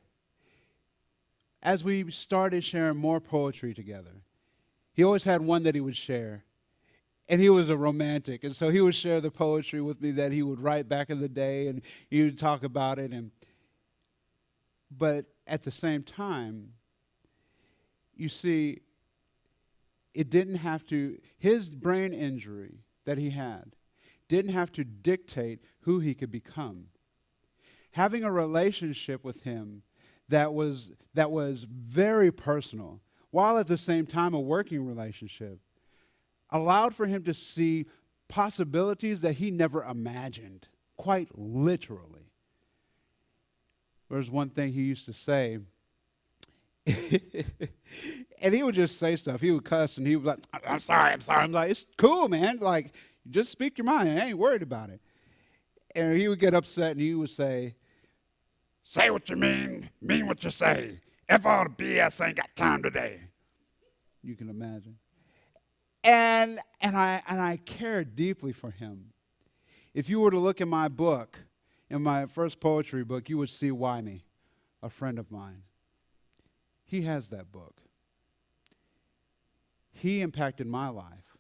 as we started sharing more poetry together, he always had one that he would share. And he was a romantic, and so he would share the poetry with me that he would write back in the day, and he would talk about it. But at the same time, you see, it didn't have to, his brain injury that he had didn't have to dictate who he could become. Having a relationship with him that was very personal, while at the same time a working relationship, allowed for him to see possibilities that he never imagined, quite literally. There's one thing he used to say, and he would just say stuff. He would cuss, and he would be like, I'm sorry. I'm like, it's cool, man. Like, just speak your mind. I ain't worried about it. And he would get upset, and he would say what you mean what you say. F all the BS, ain't got time today. You can imagine. And I care deeply for him. If you were to look in my book, in my first poetry book, you would see Why-Me, a friend of mine. He has that book. He impacted my life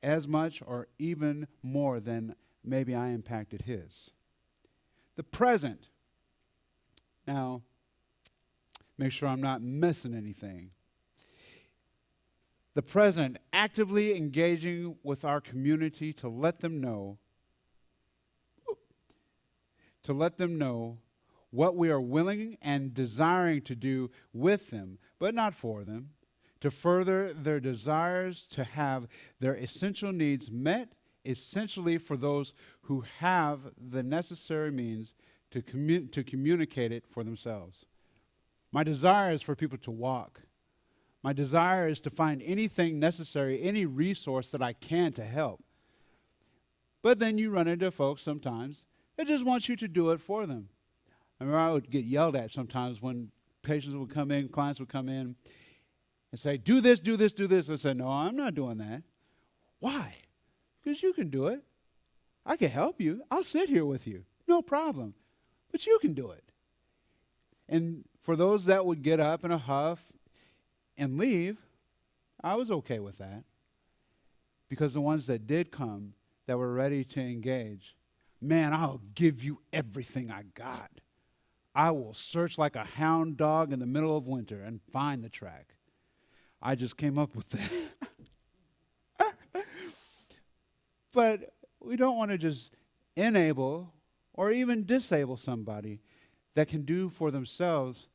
as much or even more than maybe I impacted his. The present. Now, make sure I'm not missing anything. The present, actively engaging with our community to let them know what we are willing and desiring to do with them, but not for them, to further their desires to have their essential needs met, essentially for those who have the necessary means to communicate it for themselves. My desire is for people to walk. My desire is to find anything necessary, any resource that I can to help. But then you run into folks sometimes that just want you to do it for them. I remember I would get yelled at sometimes when patients would come in, clients would come in and say, do this, do this, do this. I said, no, I'm not doing that. Why? Because you can do it. I can help you. I'll sit here with you. No problem. But you can do it. And for those that would get up in a huff and leave, I was okay with that. Because the ones that did come, that were ready to engage, man, I'll give you everything I got. I will search like a hound dog in the middle of winter and find the track. I just came up with that. But we don't want to just enable or even disable somebody that can do for themselves,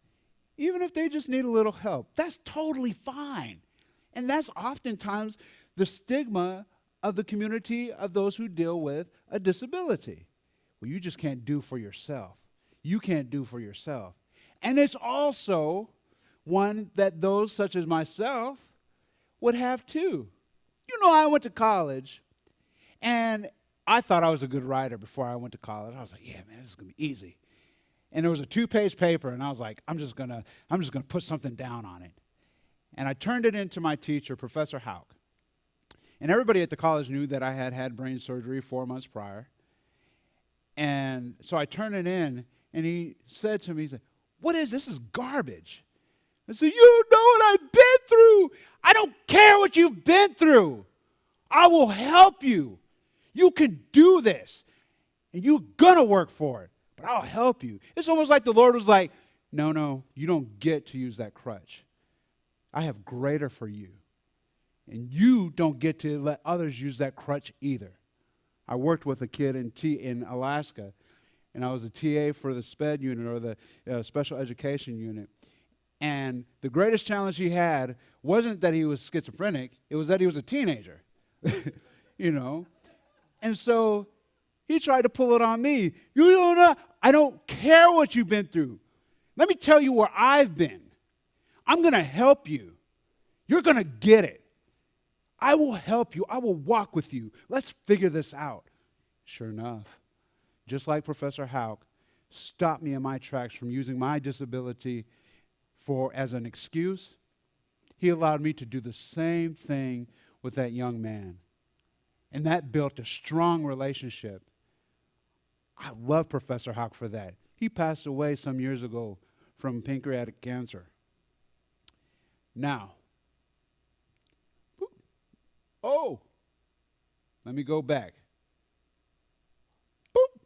even if they just need a little help. That's totally fine. And that's oftentimes the stigma of the community of those who deal with a disability. Well, you just can't do for yourself. You can't do for yourself. And it's also one that those such as myself would have too. You know, I went to college, and I thought I was a good writer before I went to college. I was like, yeah, man, this is going to be easy. And there was a 2-page paper, and I was like, I'm just gonna put something down on it. And I turned it into my teacher, Professor Hauk. And everybody at the college knew that I had had brain surgery 4 months prior. And so I turned it in, and he said to me, he said, what is this? This is garbage. I said, you know what I've been through. I don't care what you've been through. I will help you. You can do this. And you're going to work for it. But I'll help you. It's almost like the Lord was like, no, you don't get to use that crutch. I have greater for you. And you don't get to let others use that crutch either. I worked with a kid in Alaska, and I was a TA for the SPED unit, or the special education unit. And the greatest challenge he had wasn't that he was schizophrenic, it was that he was a teenager, you know. And so he tried to pull it on me. You don't know, I don't care what you've been through. Let me tell you where I've been. I'm going to help you. You're going to get it. I will help you. I will walk with you. Let's figure this out. Sure enough, just like Professor Hauk stopped me in my tracks from using my disability as an excuse, he allowed me to do the same thing with that young man. And that built a strong relationship. I love Professor Hauk for that. He passed away some years ago from pancreatic cancer. Now, let me go back. Boop.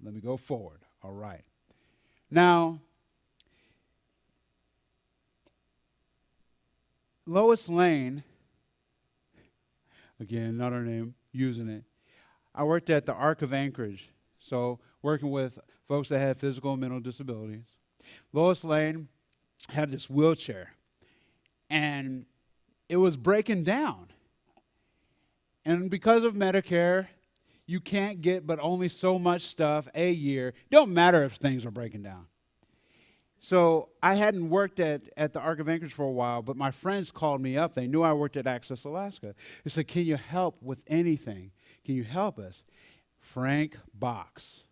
Let me go forward. All right. Now, Lois Lane, again, not her name, using it. I worked at the Arc of Anchorage, so working with folks that had physical and mental disabilities. Lois Lane had this wheelchair, and it was breaking down. And because of Medicare, you can't get but only so much stuff a year. Don't matter if things are breaking down. So I hadn't worked at the Arc of Anchorage for a while, but my friends called me up. They knew I worked at Access Alaska. They said, can you help with anything? Can you help us? Frank Box.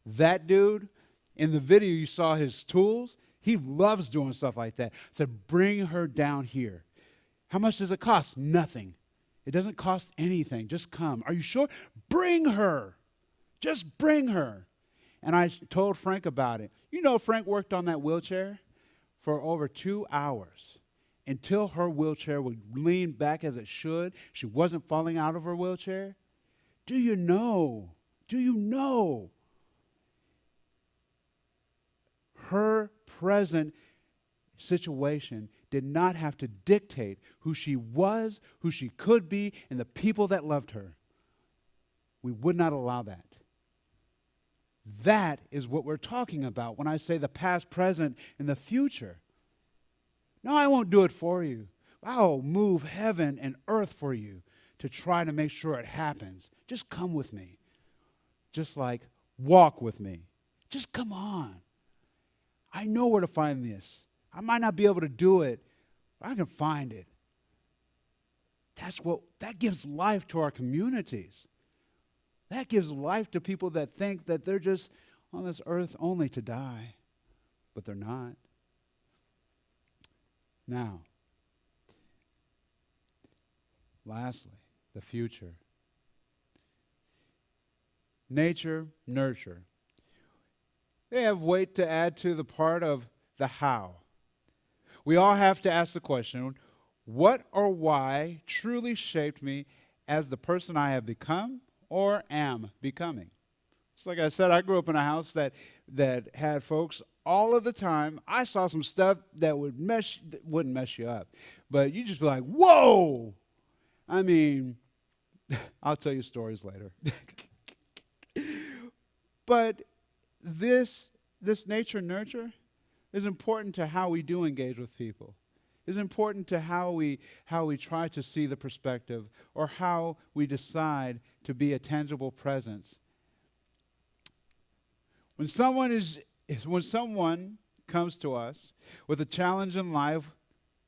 That dude, in the video you saw his tools, he loves doing stuff like that. I said, bring her down here. How much does it cost? Nothing. It doesn't cost anything. Just come. Are you sure? Bring her. Just bring her. And I told Frank about it. You know, Frank worked on that wheelchair for over 2 hours until her wheelchair would lean back as it should. She wasn't falling out of her wheelchair. Do you know? Do you know? Her present situation did not have to dictate who she was, who she could be, and the people that loved her. We would not allow that. That is what we're talking about when I say the past, present, and the future. No, I won't do it for you. I'll move heaven and earth for you to try to make sure it happens. Just come with me. Just like walk with me. Just come on. I know where to find this. I might not be able to do it, but I can find it. That gives life to our communities. That gives life to people that think that they're just on this earth only to die, but they're not. Now, lastly, the future. Nature, nurture. They have weight to add to the part of the how. We all have to ask the question, what or why truly shaped me as the person I have become or am becoming? It's like I said, I grew up in a house that had folks all of the time. I saw some stuff that wouldn't mess you up, but you just be like, whoa! I mean, I'll tell you stories later. But this nature nurture is important to how we do engage with people. It's important to how we try to see the perspective, or how we decide to be a tangible presence. When someone comes to us with a challenge in life,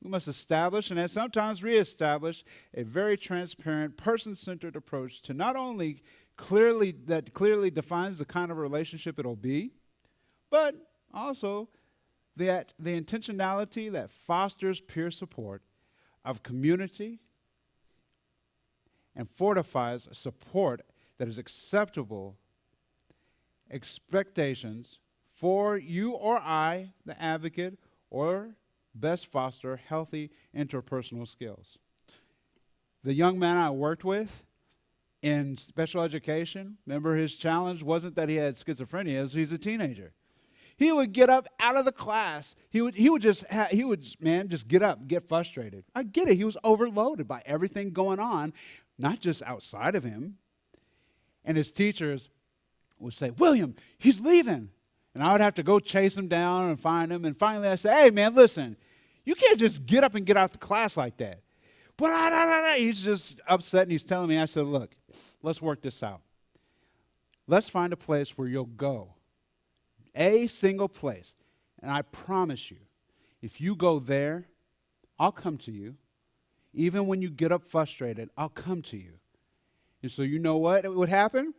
We must establish and sometimes reestablish a very transparent, person-centered approach to not only clearly defines the kind of relationship it'll be, but also that the intentionality that fosters peer support of community and fortifies support that is acceptable expectations for you or I, the advocate, or best foster healthy interpersonal skills. The young man I worked with in special education, remember his challenge wasn't that he had schizophrenia, he's a teenager. He would get up out of the class. He would just get up, get frustrated. I get it. He was overloaded by everything going on, not just outside of him. And his teachers would say, "William, he's leaving." And I would have to go chase him down and find him. And finally I say, "Hey, man, listen, you can't just get up and get out the class like that." But he's just upset and he's telling me, I said, "Look, let's work this out. Let's find a place where you'll go. A single place. And I promise you, if you go there, I'll come to you. Even when you get up frustrated, I'll come to you." And so you know what would happen?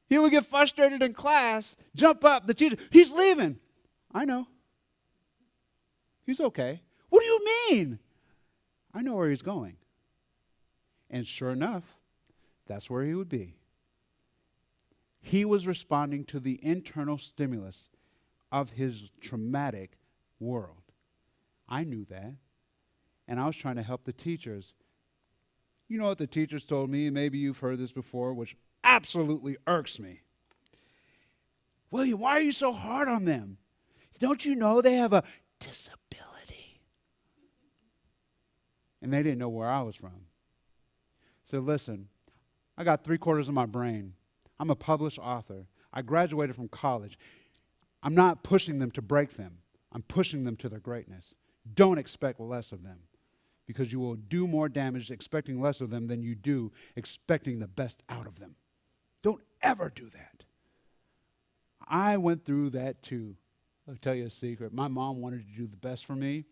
He would get frustrated in class, jump up, the teacher, "He's leaving." "I know. He's okay." "What do you mean?" "I know where he's going." And sure enough, that's where he would be. He was responding to the internal stimulus of his traumatic world. I knew that. And I was trying to help the teachers. You know what the teachers told me? Maybe you've heard this before, which absolutely irks me. "William, why are you so hard on them? Don't you know they have a disability?" And they didn't know where I was from. So listen, I got 3/4 of my brain. I'm a published author. I graduated from college. I'm not pushing them to break them. I'm pushing them to their greatness. Don't expect less of them, because you will do more damage expecting less of them than you do expecting the best out of them. Don't ever do that. I went through that too. I'll tell you a secret. My mom wanted to do the best for me.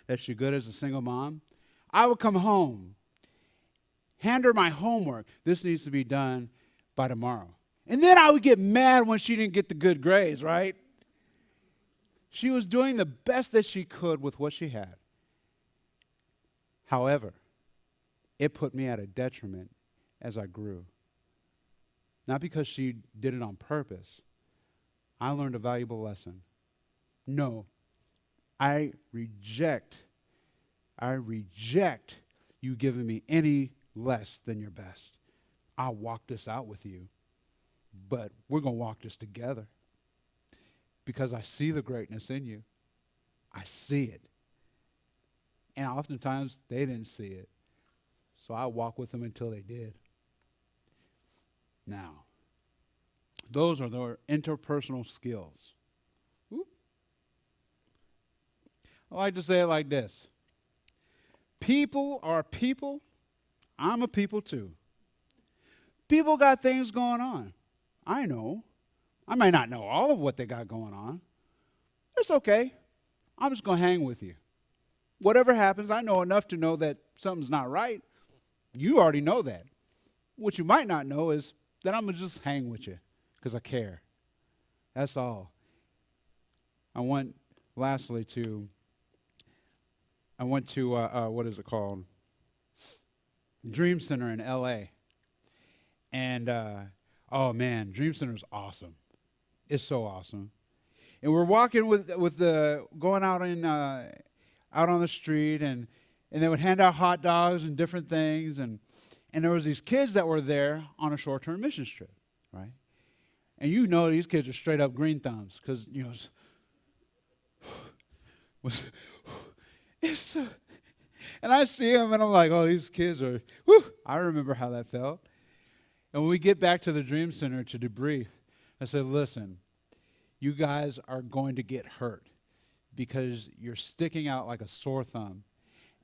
That she's good as a single mom. I would come home, hand her my homework. "This needs to be done by tomorrow." And then I would get mad when she didn't get the good grades, right? She was doing the best that she could with what she had. However, it put me at a detriment as I grew. Not because she did it on purpose. I learned a valuable lesson. No, I reject you giving me any less than your best. I'll walk this out with you, but we're going to walk this together because I see the greatness in you. I see it. And oftentimes they didn't see it. So I walked with them until they did. Now, those are their interpersonal skills. Whoop. I like to say it like this. People are people. I'm a people too. People got things going on. I know. I may not know all of what they got going on. It's okay. I'm just going to hang with you. Whatever happens, I know enough to know that something's not right. You already know that. What you might not know is that I'm going to just hang with you because I care. That's all. I went to, what is it called? Dream Center in L.A. And, oh man, Dream Center is awesome. It's so awesome. And we're walking going out on the street, and they would hand out hot dogs and different things, and there was these kids that were there on a short-term mission trip, right? And you know these kids are straight up green thumbs, because and I see them, and I'm like, oh, these kids are, whew, I remember how that felt. And when we get back to the Dream Center to debrief, I said, listen, you guys are going to get hurt because you're sticking out like a sore thumb,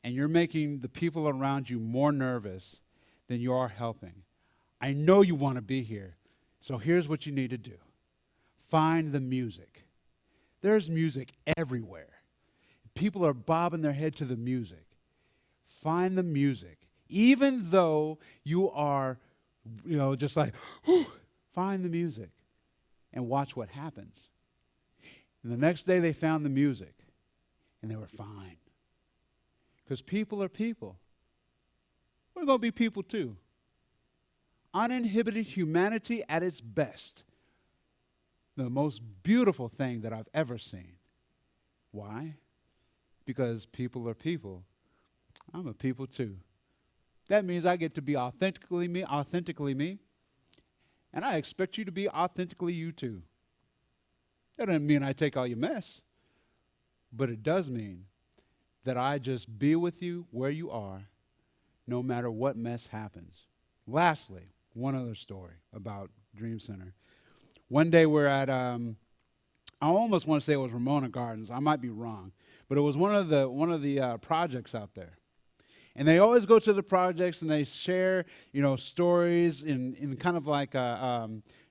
and you're making the people around you more nervous than you are helping. I know you want to be here, so here's what you need to do. Find the music. There's music everywhere. People are bobbing their head to the music. Find the music. Even though you are, just like, whew, find the music and watch what happens. And the next day they found the music and they were fine. Because people are people. We're going to be people too. Uninhibited humanity at its best. The most beautiful thing that I've ever seen. Why? Because people are people. I'm a people too. That means I get to be authentically me, and I expect you to be authentically you too. That doesn't mean I take all your mess, but it does mean that I just be with you where you are, no matter what mess happens. Lastly, one other story about Dream Center. One day we're at, I almost want to say it was Ramona Gardens. I might be wrong, but it was one of the projects out there. And they always go to the projects and they share, stories in kind of like a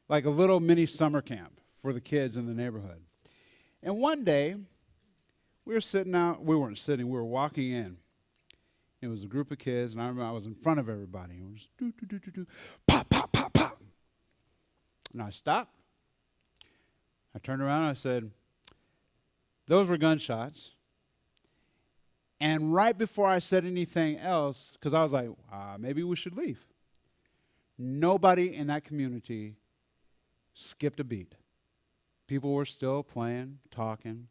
little mini summer camp for the kids in the neighborhood. And one day, we were sitting out. We weren't sitting. We were walking in. It was a group of kids, and I remember I was in front of everybody. It was do, pop, pop, pop, pop. And I stopped. I turned around and I said, "Those were gunshots." And right before I said anything else, because I was like, maybe we should leave, nobody in that community skipped a beat. People were still playing, talking,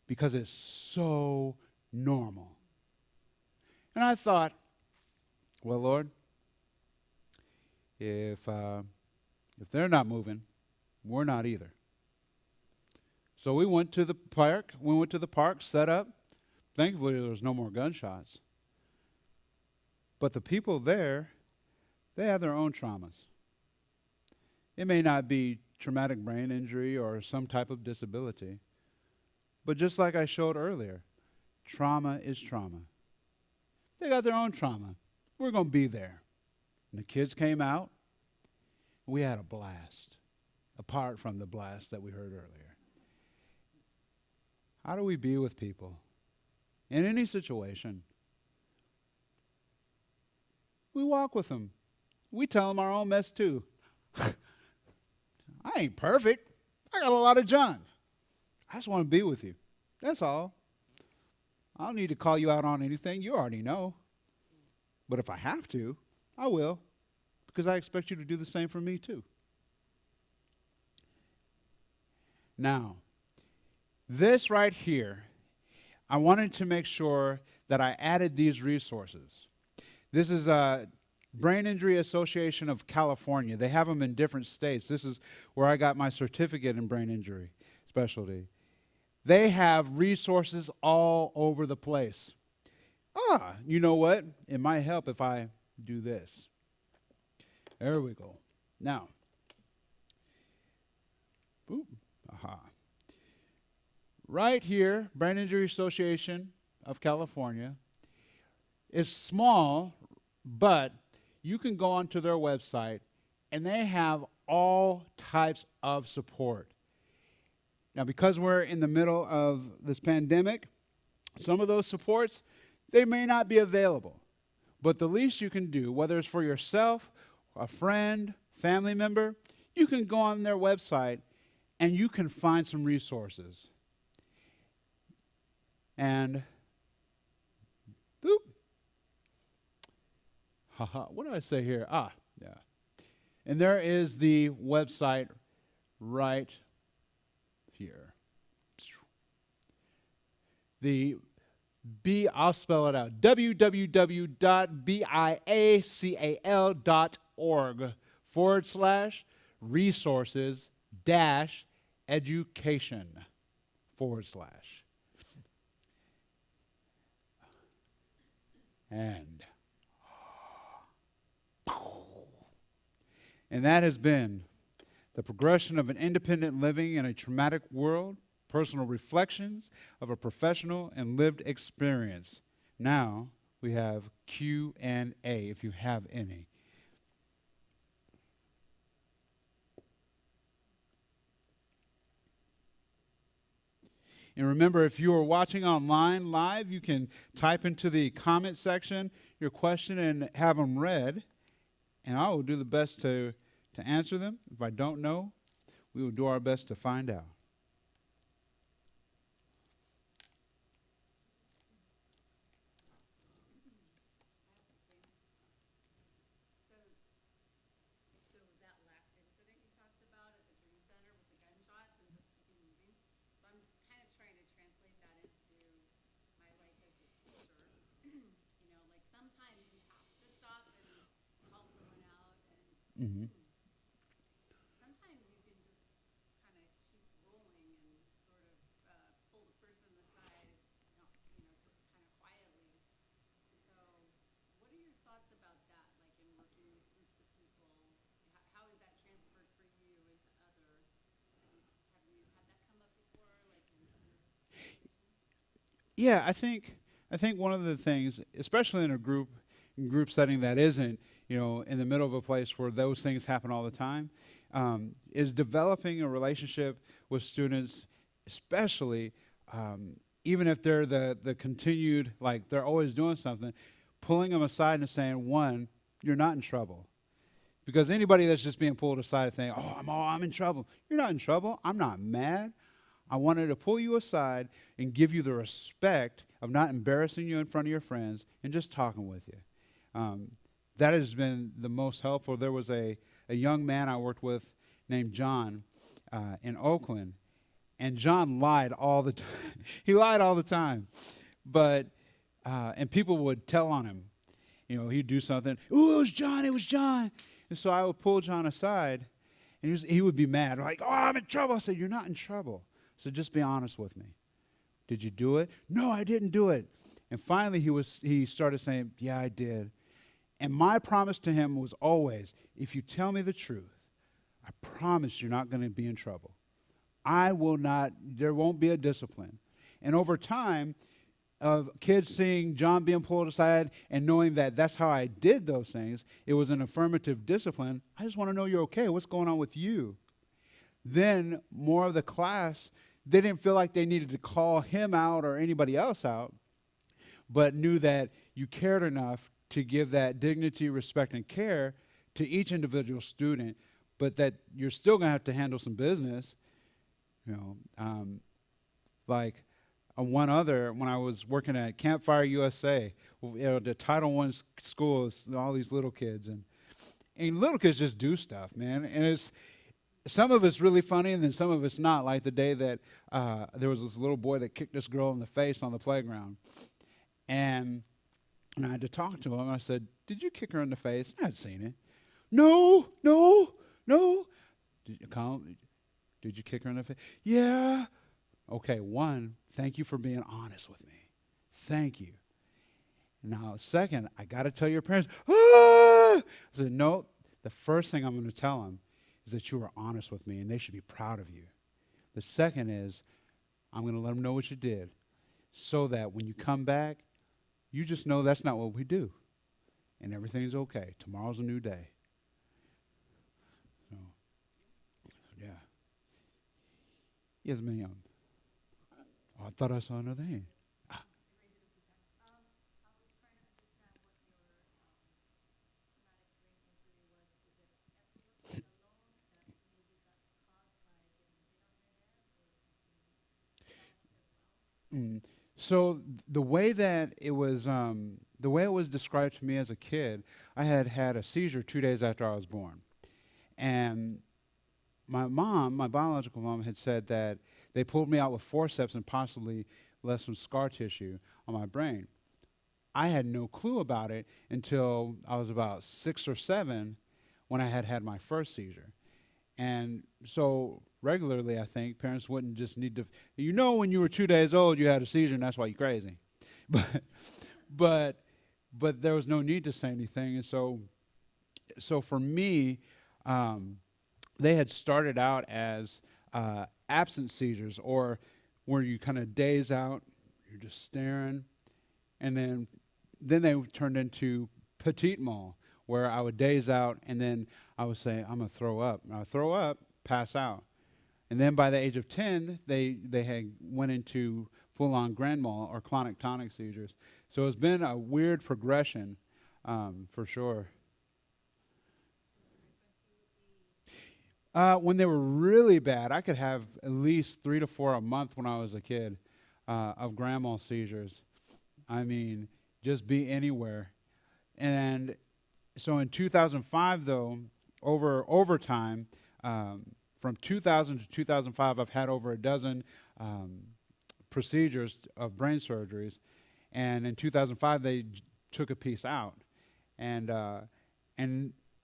because it's so normal. And I thought, well, Lord, if they're not moving, we're not either. So we went to the park. Set up. Thankfully, there was no more gunshots. But the people there, they have their own traumas. It may not be traumatic brain injury or some type of disability. But just like I showed earlier, trauma is trauma. They got their own trauma. We're going to be there. And the kids came out. We had a blast, apart from the blast that we heard earlier. How do we be with people? In any situation, we walk with them. We tell them our own mess too. I ain't perfect. I got a lot of junk. I just want to be with you. That's all. I don't need to call you out on anything. You already know. But if I have to, I will, because I expect you to do the same for me too. Now, this right here, I wanted to make sure that I added these resources. This is Brain Injury Association of California. They have them in different states. This is where I got my certificate in brain injury specialty. They have resources all over the place. You know what? It might help if I do this. There we go. Now, right here, Brain Injury Association of California is small, but you can go onto their website and they have all types of support. Now, because we're in the middle of this pandemic, some of those supports, they may not be available. But the least you can do, whether it's for yourself, a friend, family member, you can go on their website and you can find some resources. And, boop. What did I say here? Yeah. And there is the website right here. I'll spell it out. www.biacal.org/resources-education/. And that has been the progression of an independent living in a traumatic world, personal reflections of a professional and lived experience. Now we have Q&A, if you have any. And remember, if you are watching online live, you can type into the comment section your question and have them read, and I will do the best to answer them. If I don't know, we will do our best to find out. So that last incident you talked about at the Dream Center with the gunshots and just keeping moving. So I'm kind of trying to translate that into my life as a teacher. You know, like sometimes you have to stop and help someone out, and Mm-hmm. sometimes you can just kind of keep rolling and sort of pull the person aside, just kind of quietly. So, what are your thoughts about that, like in working with groups of people? How is that transferred for you into other? Have you had that come up before, like in other situations? Yeah, I think one of the things, especially in a group setting that isn't, in the middle of a place where those things happen all the time, is developing a relationship with students, especially even if they're the continued, like they're always doing something, pulling them aside and saying, one, you're not in trouble. Because anybody that's just being pulled aside saying, I'm in trouble. You're not in trouble. I'm not mad. I wanted to pull you aside and give you the respect of not embarrassing you in front of your friends and just talking with you. That has been the most helpful. There was a young man I worked with named John in Oakland, and John lied all the time. He lied all the time. But, and people would tell on him. He'd do something. Ooh, it was John. And so I would pull John aside, and he would be mad. Like, I'm in trouble. I said, you're not in trouble. So just be honest with me. Did you do it? No, I didn't do it. And finally he started saying, yeah, I did. And my promise to him was always, if you tell me the truth, I promise you're not going to be in trouble. There won't be a discipline. And over time, of kids seeing John being pulled aside and knowing that that's how I did those things, it was an affirmative discipline. I just want to know you're okay. What's going on with you? Then more of the class, they didn't feel like they needed to call him out or anybody else out, but knew that you cared enough to give that dignity, respect, and care to each individual student, but that you're still going to have to handle some business. Like one other, when I was working at Campfire USA, the Title I school is all these little kids, and little kids just do stuff, man. And some of it's really funny, and then some of it's not. Like the day that there was this little boy that kicked this girl in the face on the playground, and I had to talk to him. I said, "Did you kick her in the face?" I had seen it. No. Did you kick her in the face? Yeah. Okay, one, thank you for being honest with me. Thank you. Now, second, I got to tell your parents. I said, no, the first thing I'm going to tell them is that you were honest with me, and they should be proud of you. The second is I'm going to let them know what you did so that when you come back, you just know that's not what we do, and everything's okay. Tomorrow's a new day. So, yeah. Yes, ma'am. I thought I saw another hand. I was trying to understand what your traumatic brain injury was. Is it epilepsy alone that maybe got caused by getting hit on the head or something else as well? So the way it was described to me as a kid, I had a seizure 2 days after I was born, and my biological mom, had said that they pulled me out with forceps and possibly left some scar tissue on my brain. I had no clue about it until I was about 6 or 7 when I had my first seizure. And so regularly, I think, parents wouldn't just need to, when you were 2 days old, you had a seizure, and that's why you're crazy. But there was no need to say anything. And so for me, they had started out as absent seizures, or where you kind of daze out, you're just staring, and then they turned into petit mal, where I would daze out, and then I would say, I'm going to throw up. And I would throw up, pass out. And then by the age of 10, they had went into full-on grand mal or clonic-tonic seizures. So it's been a weird progression, for sure. When they were really bad, I could have at least 3 to 4 a month when I was a kid of grand mal seizures. I mean, just be anywhere. And so in 2005, though, over time, from 2000 to 2005, I've had over a dozen procedures of brain surgeries. And in 2005, they took a piece out. And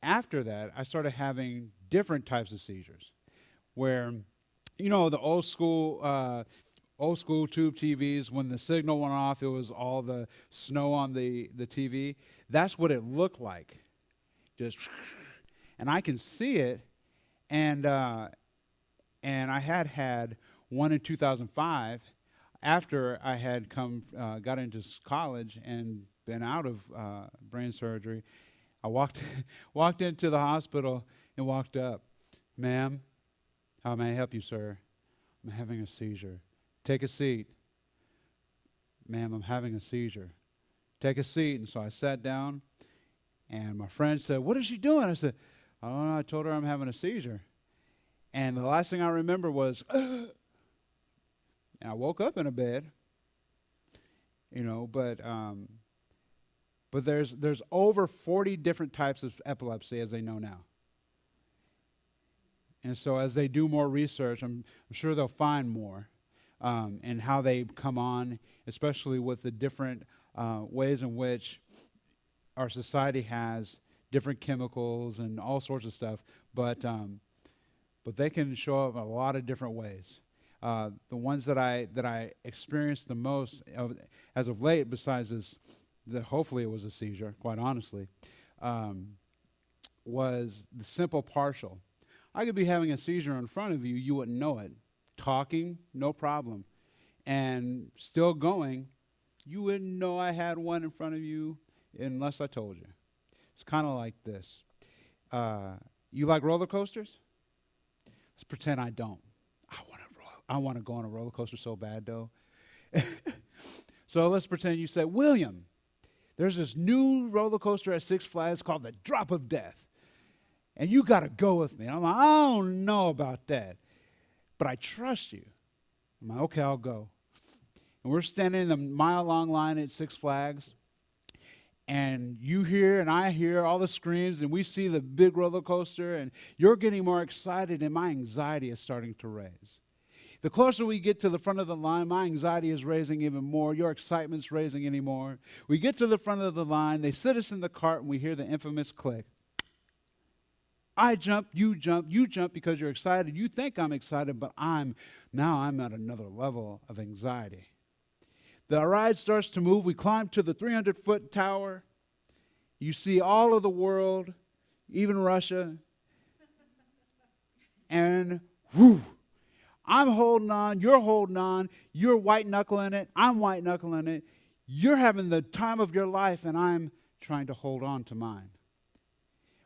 after that, I started having different types of seizures where, you know, the old school tube TVs, when the signal went off, it was all the snow on the TV. That's what it looked like. Just, and I can see it. And I had one in 2005 after I had got into college and been out of brain surgery. I walked into the hospital and walked up. Ma'am, how may I help you, sir? I'm having a seizure. Take a seat. Ma'am, I'm having a seizure. Take a seat. And so I sat down, and my friend said, what is she doing? I said, I don't know. I told her I'm having a seizure. And the last thing I remember was, and I woke up in a bed, you know, but there's over 40 different types of epilepsy as they know now. And so as they do more research, I'm sure they'll find more and how they come on, especially with the different ways in which our society has different chemicals and all sorts of stuff. But they can show up in a lot of different ways. The ones that I experienced the most as of late, besides this, that hopefully it was a seizure, quite honestly, was the simple partial. I could be having a seizure in front of you, you wouldn't know it. Talking, no problem. And still going, you wouldn't know I had one in front of you unless I told you. It's kind of like this. You like roller coasters? Let's pretend I don't. I want to go on a roller coaster so bad, though. So let's pretend you said, William, there's this new roller coaster at Six Flags called the Drop of Death. And you got to go with me. I'm like, I don't know about that, but I trust you. I'm like, okay, I'll go. And we're standing in a mile-long line at Six Flags, and you hear and I hear all the screams, and we see the big roller coaster, and you're getting more excited, and my anxiety is starting to raise. The closer we get to the front of the line, my anxiety is raising even more. Your excitement's raising any more. We get to the front of the line. They sit us in the cart, and we hear the infamous click. I jump, you jump because you're excited. You think I'm excited, but I'm at another level of anxiety. The ride starts to move. We climb to the 300-foot tower. You see all of the world, even Russia. And whoo, I'm holding on, you're white-knuckling it, I'm white-knuckling it. You're having the time of your life, and I'm trying to hold on to mine.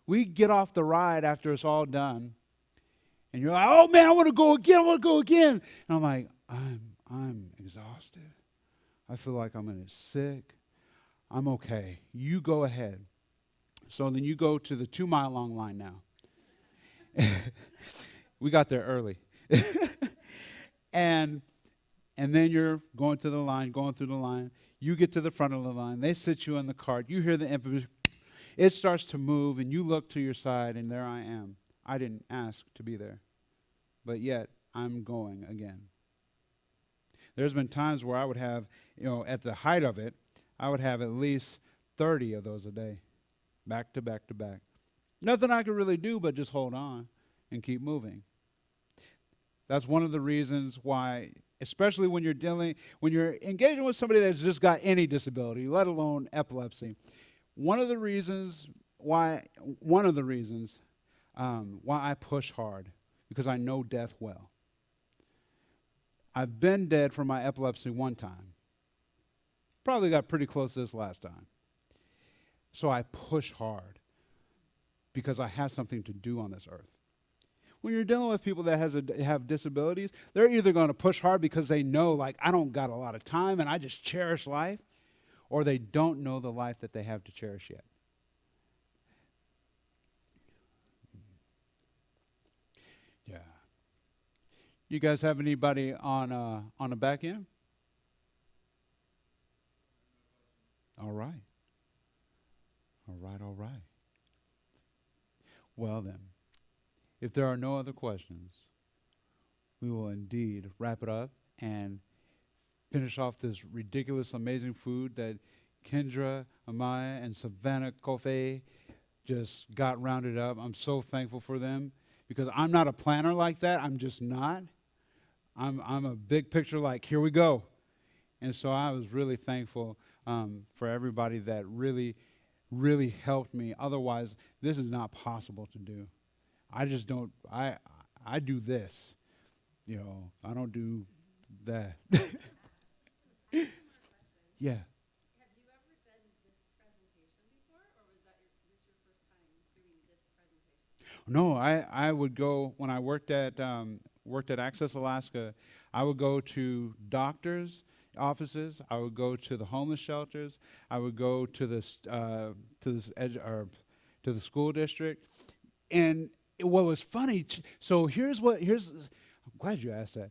We get off the ride after it's all done, and you're like, oh, man, I want to go again. And I'm like, I'm exhausted. I feel like I'm sick. I'm okay. You go ahead. So then you go to the 2-mile-long line now. We got there early. and then you're going through the line. You get to the front of the line. They sit you in the cart. You hear the infamous. It starts to move, and you look to your side, and there I am. I didn't ask to be there, but yet I'm going again. There's been times where I would have, at the height of it, I would have at least 30 of those a day, back to back to back. Nothing I could really do but just hold on and keep moving. That's one of the reasons why, especially when you're engaging with somebody that's just got any disability, let alone epilepsy. One of the reasons why I push hard, because I know death well. I've been dead for my epilepsy one time. Probably got pretty close to this last time. So I push hard because I have something to do on this earth. When you're dealing with people that have disabilities, they're either going to push hard because they know, like, I don't got a lot of time and I just cherish life, or they don't know the life that they have to cherish yet. Yeah. You guys have anybody on the back end? All right. All right, all right. Well then, if there are no other questions, we will indeed wrap it up and finish off this ridiculous, amazing food that Kendra, Amaya, and Savannah Kofe just got rounded up. I'm so thankful for them because I'm not a planner like that. I'm just not. I'm a big picture, like, here we go. And so I was really thankful for everybody that really, really helped me. Otherwise, this is not possible to do. I just don't, I do this. You know, I don't do that. Yeah. Have you ever done this presentation before, or was this your first time doing this presentation? No, I would go, when I worked at Access Alaska, I would go to doctors' offices, I would go to the homeless shelters, I would go to the school district. And what was funny, so I'm glad you asked that.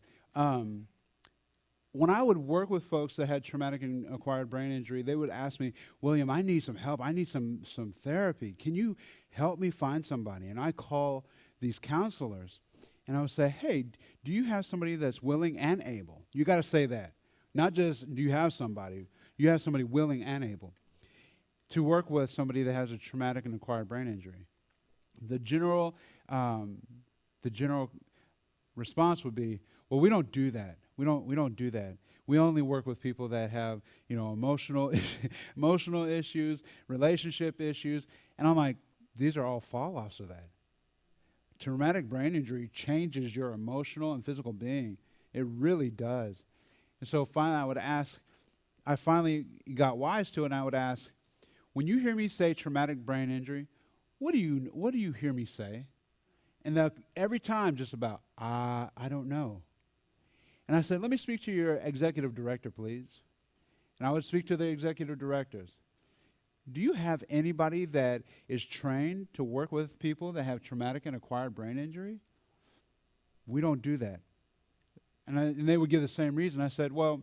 When I would work with folks that had traumatic and acquired brain injury, they would ask me, William, I need some help. I need some therapy. Can you help me find somebody? And I call these counselors, and I would say, hey, do you have somebody that's willing and able? You got to say that. Not just do you have somebody. You have somebody willing and able to work with somebody that has a traumatic and acquired brain injury. The general response would be, well, we don't do that. We don't do that. We only work with people that have, emotional issues, relationship issues. And I'm like, these are all fall-offs of that. Traumatic brain injury changes your emotional and physical being. It really does. And so finally I finally got wise to it, and I would ask, when you hear me say traumatic brain injury, what do you hear me say? And every time just about, I don't know. And I said, let me speak to your executive director, please. And I would speak to the executive directors. Do you have anybody that is trained to work with people that have traumatic and acquired brain injury? We don't do that. And they would give the same reason. I said, well,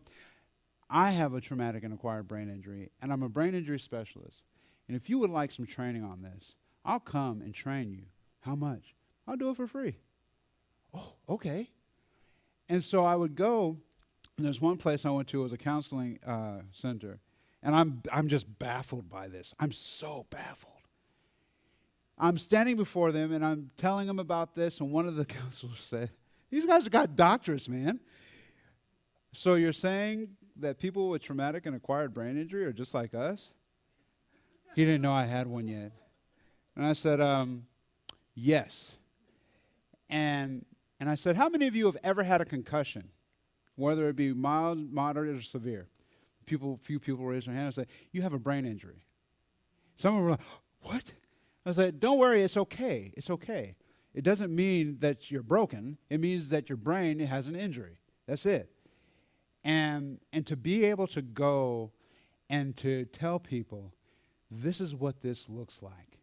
I have a traumatic and acquired brain injury, and I'm a brain injury specialist. And if you would like some training on this, I'll come and train you. How much? I'll do it for free. Oh, okay. And so I would go, and there's one place I went to, it was a counseling center, and I'm just baffled by this. I'm so baffled. I'm standing before them, and I'm telling them about this, and one of the counselors said, these guys have got doctorates, man. So you're saying that people with traumatic and acquired brain injury are just like us? He didn't know I had one yet. And I said, yes. And I said, how many of you have ever had a concussion, whether it be mild, moderate, or severe? Few people raised their hand and said, you have a brain injury. Some of them were like, what? I said, don't worry, it's okay. It's okay. It doesn't mean that you're broken. It means that your brain has an injury. That's it. And to be able to go and to tell people, this is what this looks like.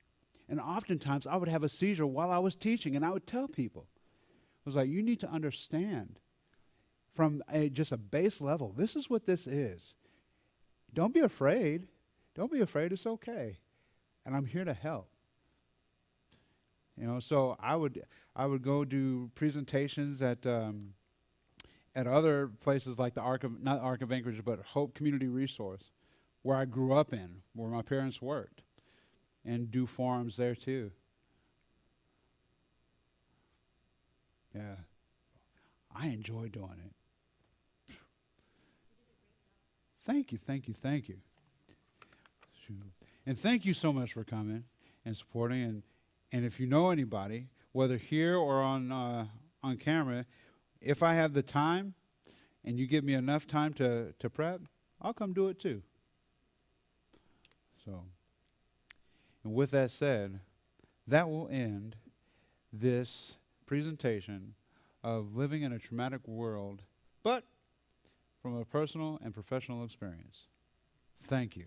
And oftentimes I would have a seizure while I was teaching, and I would tell people, I was like, you need to understand from just a base level, this is what this is. Don't be afraid. Don't be afraid. It's okay. And I'm here to help. So I would go do presentations at other places like not Arc of Anchorage, but Hope Community Resource, where I grew up in, where my parents worked, and do forums there too. Yeah. I enjoy doing it. Thank you. And thank you so much for coming and supporting. And if you know anybody, whether here or on camera, if I have the time and you give me enough time to prep, I'll come do it too. So, and with that said, that will end this presentation of living in a traumatic world, but from a personal and professional experience. Thank you.